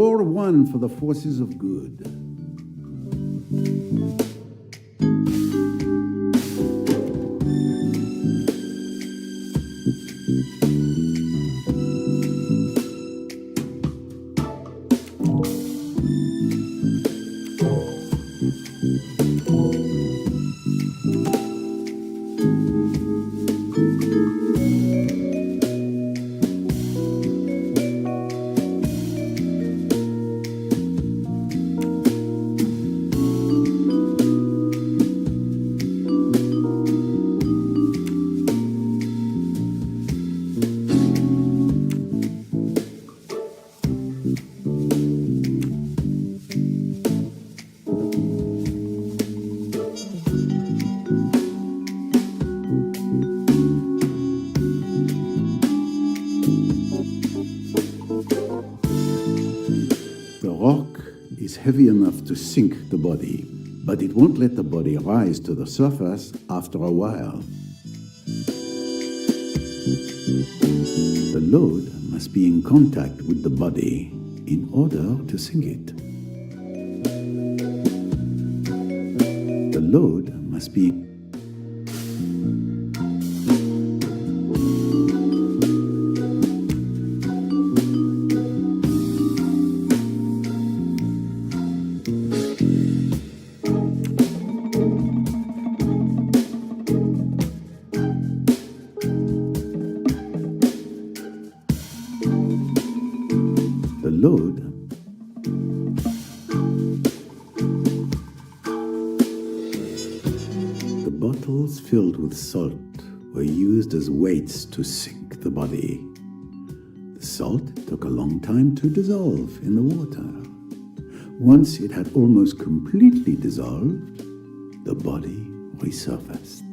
Score 1 for the forces of good. Heavy enough to sink the body, but it won't let the body rise to the surface after a while. The load must be in contact with the body in order to sink it. The load must be filled with salt were used as weights to sink the body. The salt took a long time to dissolve in the water. Once it had almost completely dissolved, the body resurfaced.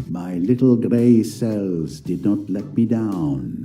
My little gray cells did not let me down.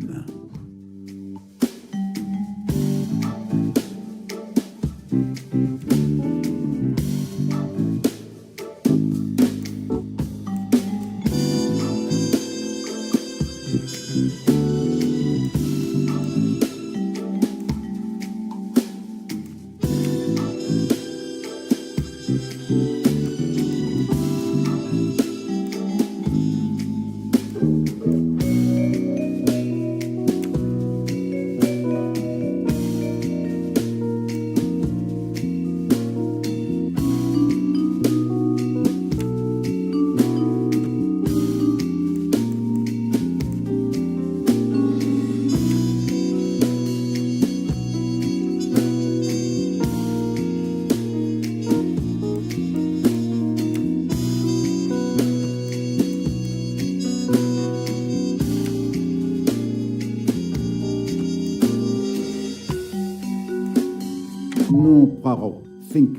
No, Poirot, think.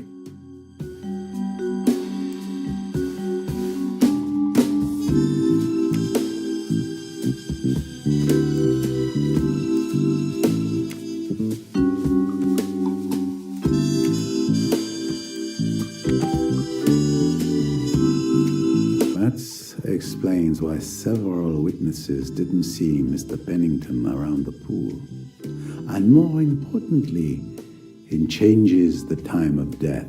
That explains why several witnesses didn't see Mr. Pennington around the pool. And more importantly, it changes the time of death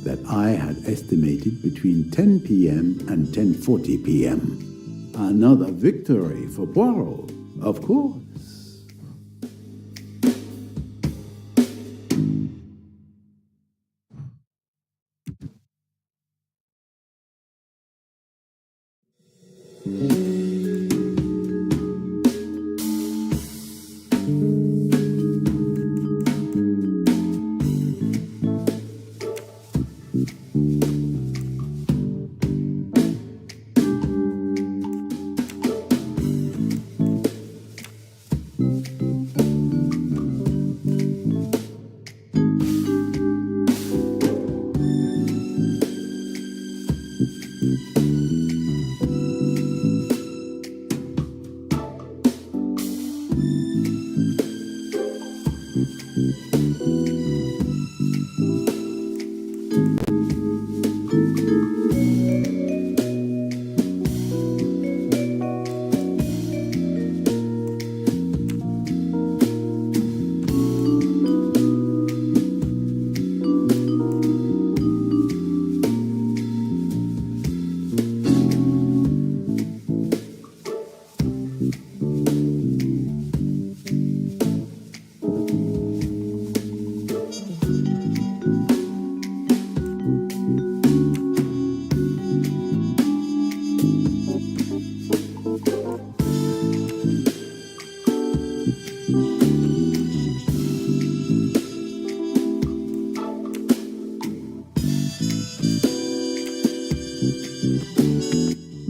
that I had estimated between 10 p.m. and 10:40 p.m. Another victory for Poirot, of course.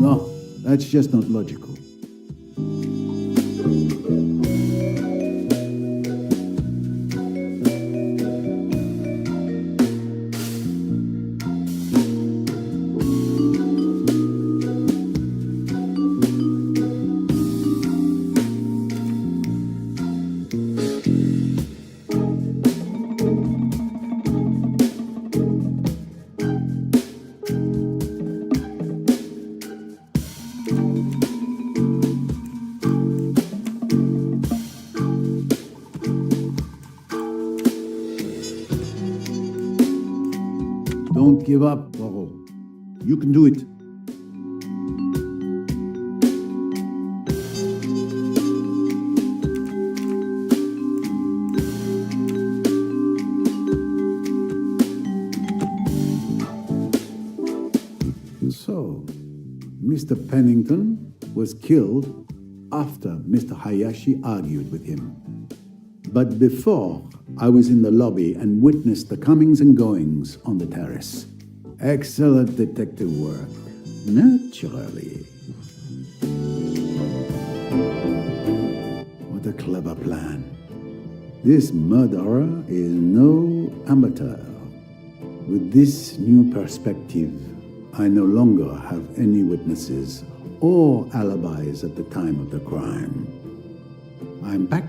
No, that's just not logical. Don't give up, Poirot. You can do it. So, Mr. Pennington was killed after Mr. Hayashi argued with him. But before, I was in the lobby and witnessed the comings and goings on the terrace. Excellent detective work. Naturally. What a clever plan. This murderer is no amateur. With this new perspective, I no longer have any witnesses or alibis at the time of the crime. I'm back.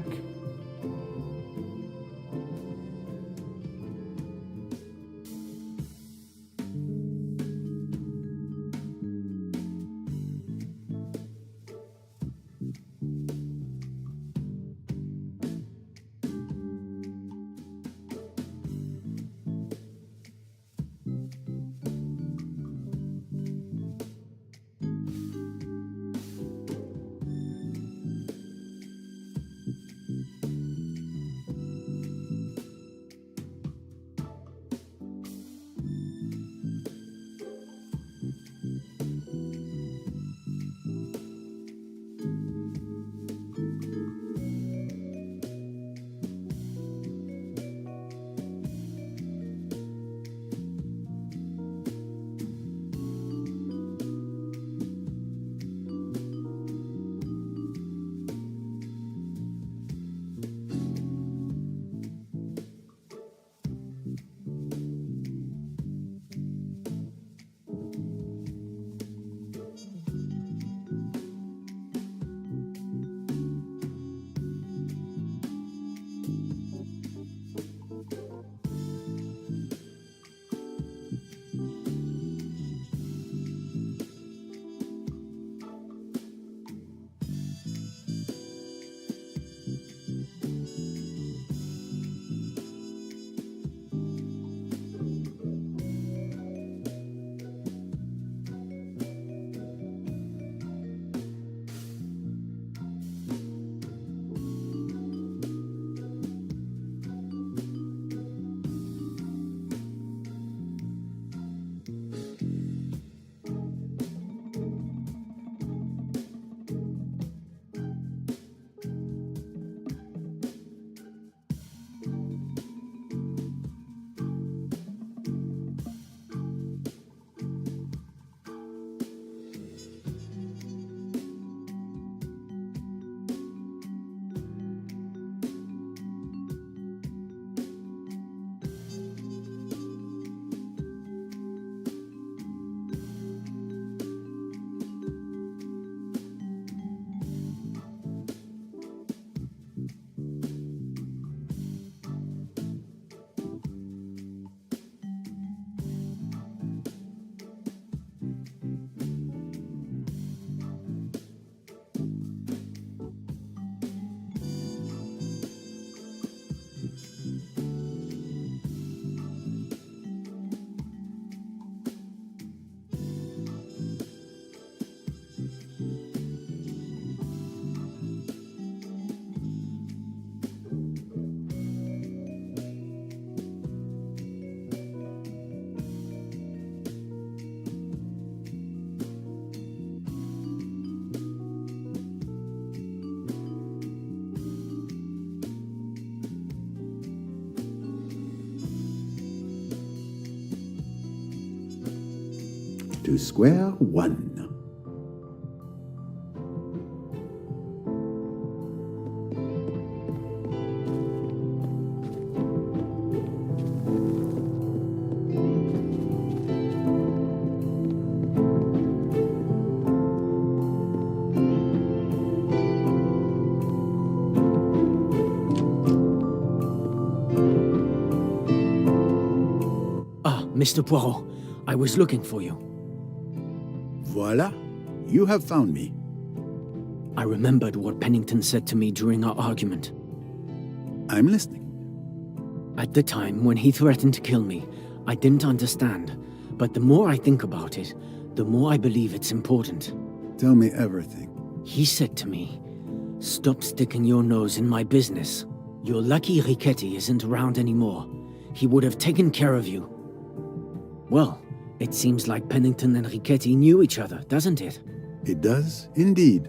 To square one. Mr. Poirot, I was looking for you. Voila, you have found me. I remembered what Pennington said to me during our argument. I'm listening. At the time, when he threatened to kill me, I didn't understand. But the more I think about it, the more I believe it's important. Tell me everything. He said to me, "Stop sticking your nose in my business. You're lucky Richetti isn't around anymore. He would have taken care of you." Well, it seems like Pennington and Richetti knew each other, doesn't it? It does, indeed.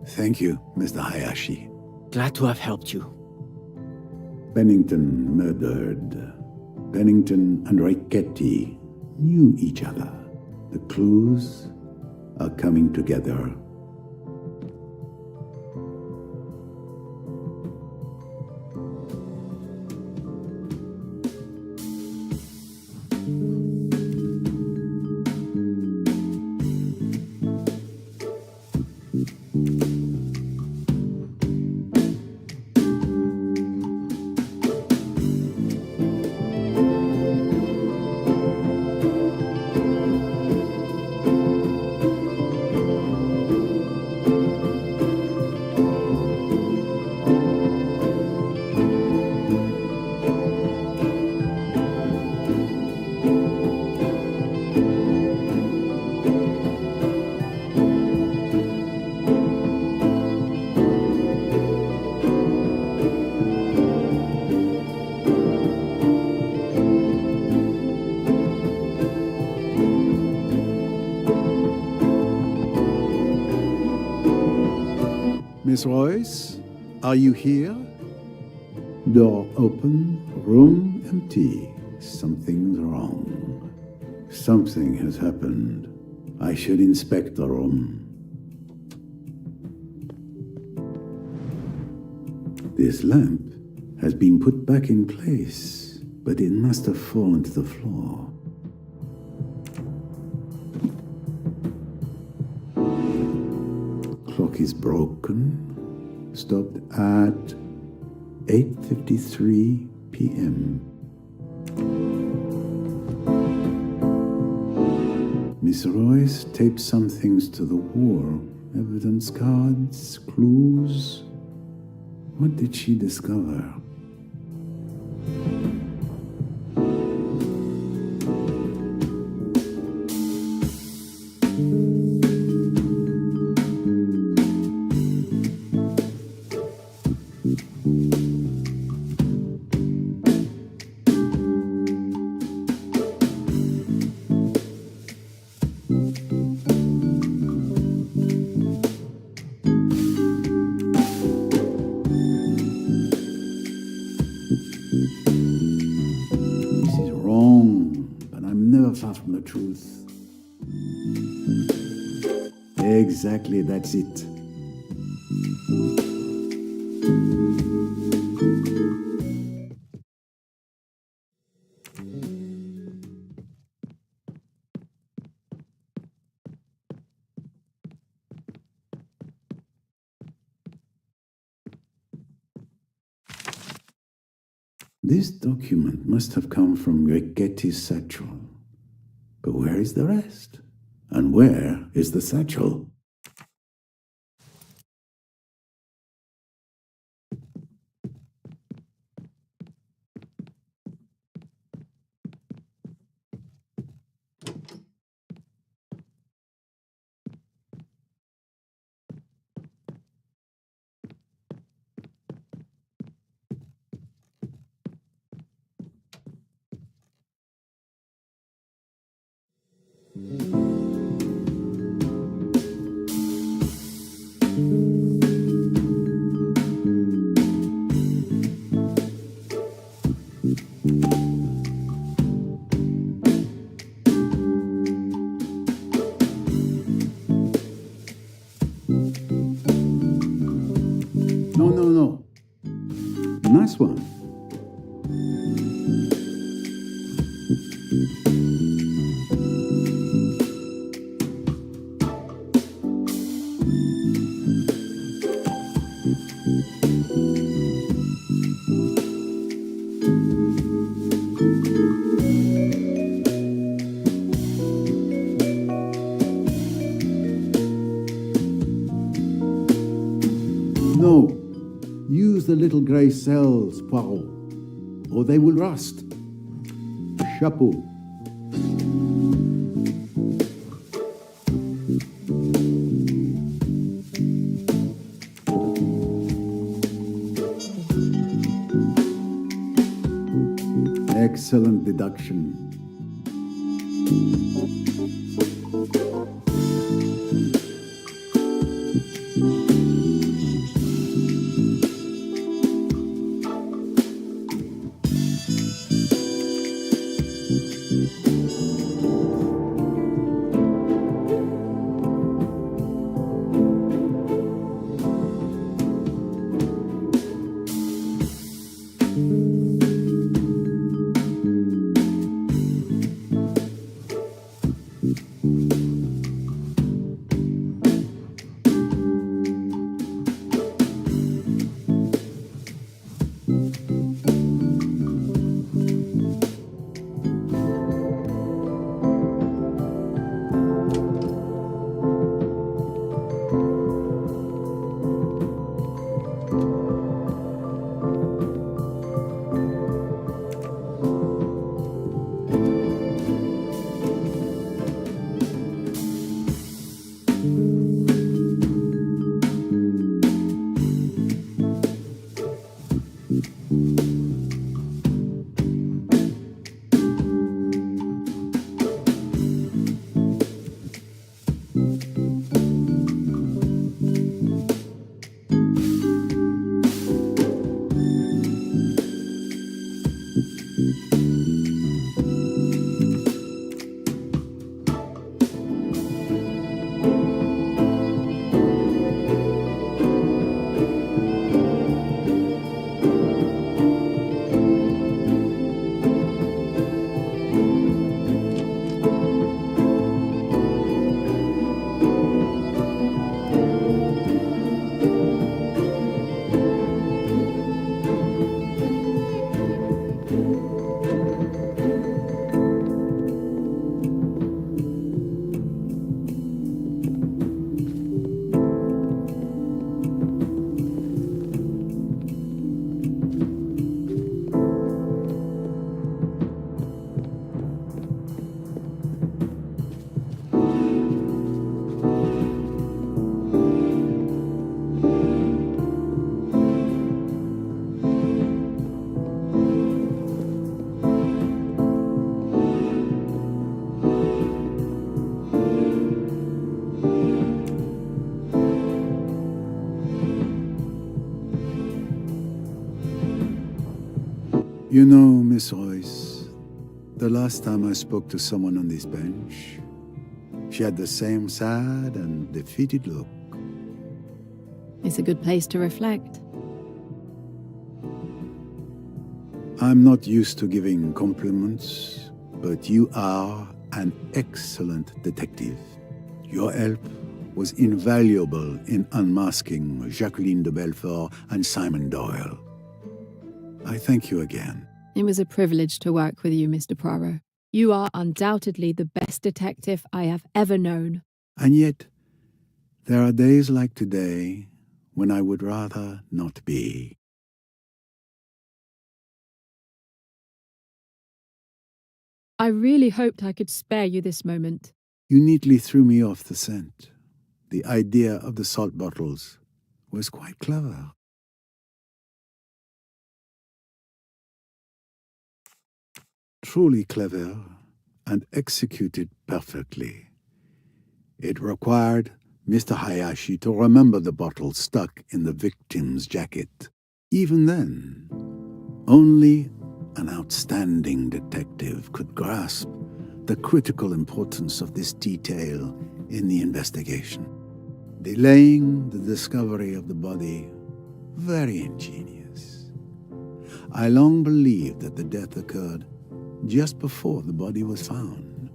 Thank you, Mr. Hayashi. Glad to have helped you. Pennington murdered. Pennington and Richetti knew each other. The clues are coming together. Miss Royce, are you here? Door open, room empty. Something's wrong. Something has happened. I should inspect the room. This lamp has been put back in place, but it must have fallen to the floor. Clock is broken. Stopped at 8:53 p.m. Miss Royce taped some things to the wall. Evidence cards, clues. What did she discover? This is wrong, but I'm never far from the truth. Exactly, that's it. This document must have come from Richetti's satchel. But where is the rest? And where is the satchel? No. Nice one. No. Use the little grey cells, Poirot, or they will rust. Chapeau. Excellent deduction. You know, Miss Royce, the last time I spoke to someone on this bench, she had the same sad and defeated look. It's a good place to reflect. I'm not used to giving compliments, but you are an excellent detective. Your help was invaluable in unmasking Jacqueline de Belfort and Simon Doyle. I thank you again. It was a privilege to work with you, Mr. Poirot. You are undoubtedly the best detective I have ever known. And yet, there are days like today when I would rather not be. I really hoped I could spare you this moment. You neatly threw me off the scent. The idea of the salt bottles was quite clever. Truly clever and executed perfectly. It required Mr. Hayashi to remember the bottle stuck in the victim's jacket. Even then, only an outstanding detective could grasp the critical importance of this detail in the investigation. Delaying the discovery of the body, very ingenious. I long believed that the death occurred just before the body was found.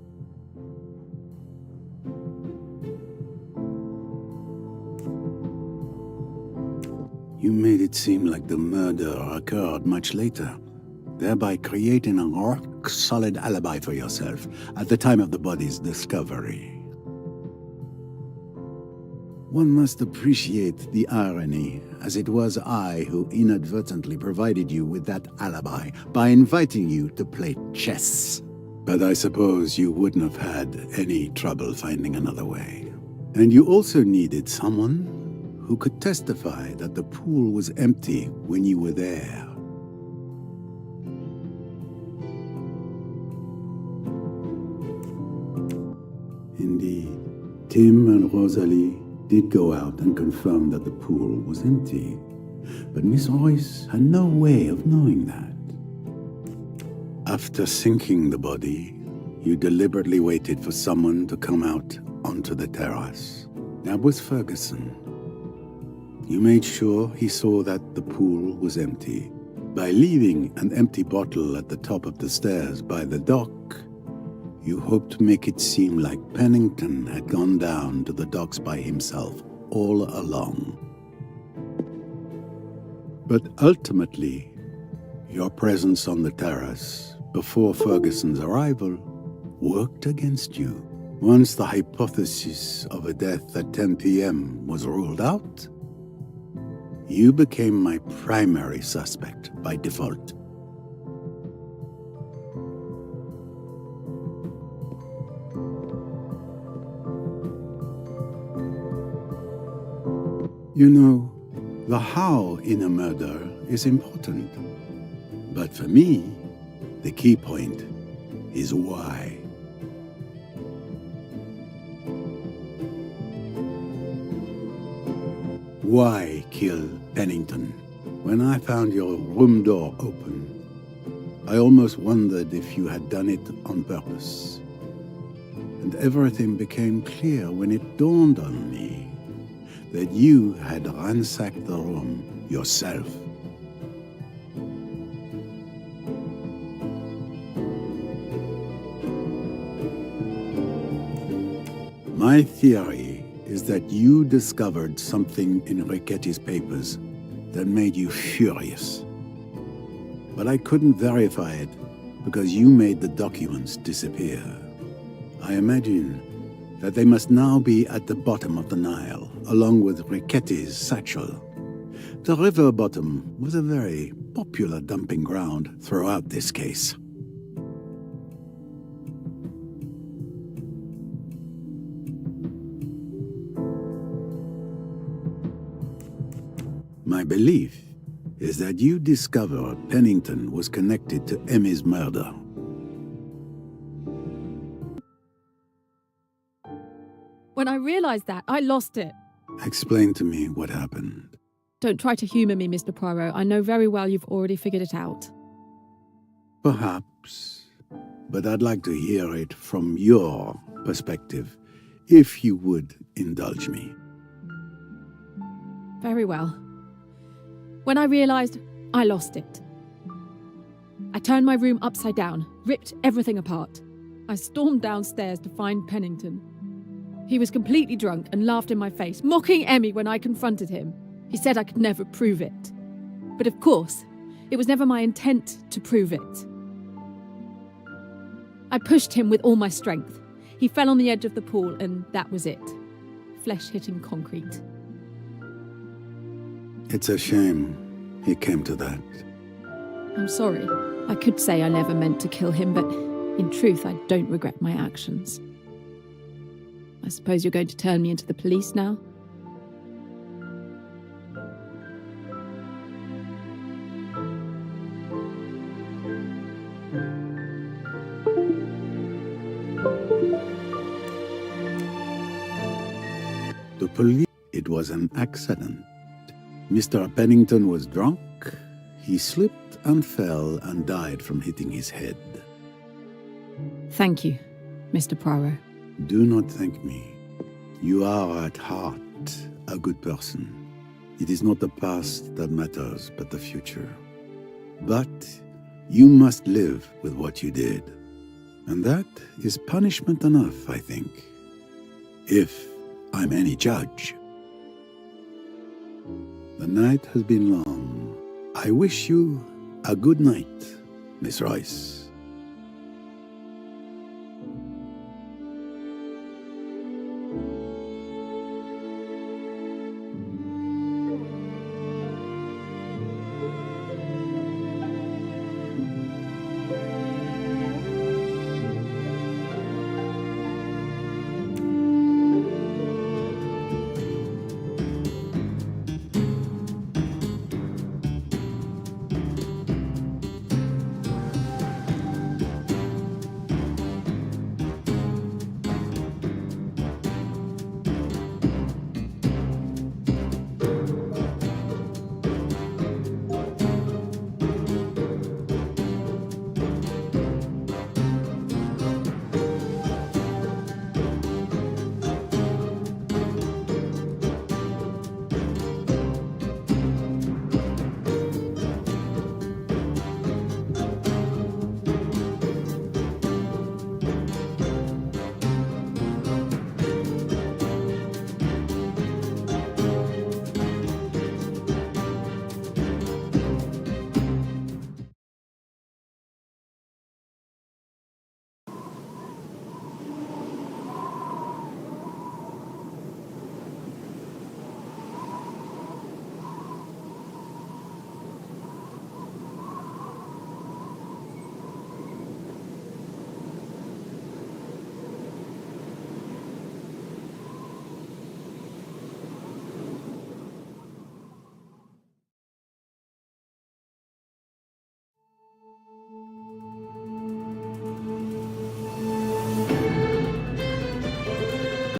You made it seem like the murder occurred much later, thereby creating a rock-solid alibi for yourself at the time of the body's discovery. One must appreciate the irony, as it was I who inadvertently provided you with that alibi by inviting you to play chess. But I suppose you wouldn't have had any trouble finding another way. And you also needed someone who could testify that the pool was empty when you were there. Indeed, Tim and Rosalie did go out and confirm that the pool was empty, but Miss Royce had no way of knowing that. After sinking the body, you deliberately waited for someone to come out onto the terrace. That was Ferguson. You made sure he saw that the pool was empty. By leaving an empty bottle at the top of the stairs by the dock, you hoped to make it seem like Pennington had gone down to the docks by himself all along. But ultimately, your presence on the terrace before Ferguson's arrival worked against you. Once the hypothesis of a death at 10 p.m. was ruled out, you became my primary suspect by default. You know, the how in a murder is important. But for me, the key point is why. Why kill Pennington? When I found your room door open, I almost wondered if you had done it on purpose. And everything became clear when it dawned on me that you had ransacked the room yourself. My theory is that you discovered something in Ricchetti's papers that made you furious. But I couldn't verify it because you made the documents disappear. I imagine that they must now be at the bottom of the Nile, along with Ricchetti's satchel. The river bottom was a very popular dumping ground throughout this case. My belief is that you discovered Pennington was connected to Emmy's murder. When I realized that, I lost it. Explain to me what happened. Don't try to humor me, Mr. Poirot. I know very well you've already figured it out. Perhaps, but I'd like to hear it from your perspective, if you would indulge me. Very well. When I realized, I lost it. I turned my room upside down, ripped everything apart. I stormed downstairs to find Pennington. He was completely drunk and laughed in my face, mocking Emmy when I confronted him. He said I could never prove it. But of course, it was never my intent to prove it. I pushed him with all my strength. He fell on the edge of the pool and that was it. Flesh hitting concrete. It's a shame he came to that. I'm sorry. I could say I never meant to kill him, but in truth, I don't regret my actions. I suppose you're going to turn me into the police now? The police, it was an accident. Mr. Pennington was drunk. He slipped and fell and died from hitting his head. Thank you, Mr. Poirot. Do not thank me. You are at heart a good person. It is not the past that matters, but the future. But you must live with what you did. And that is punishment enough, I think. If I'm any judge. The night has been long. I wish you a good night, Miss Royce.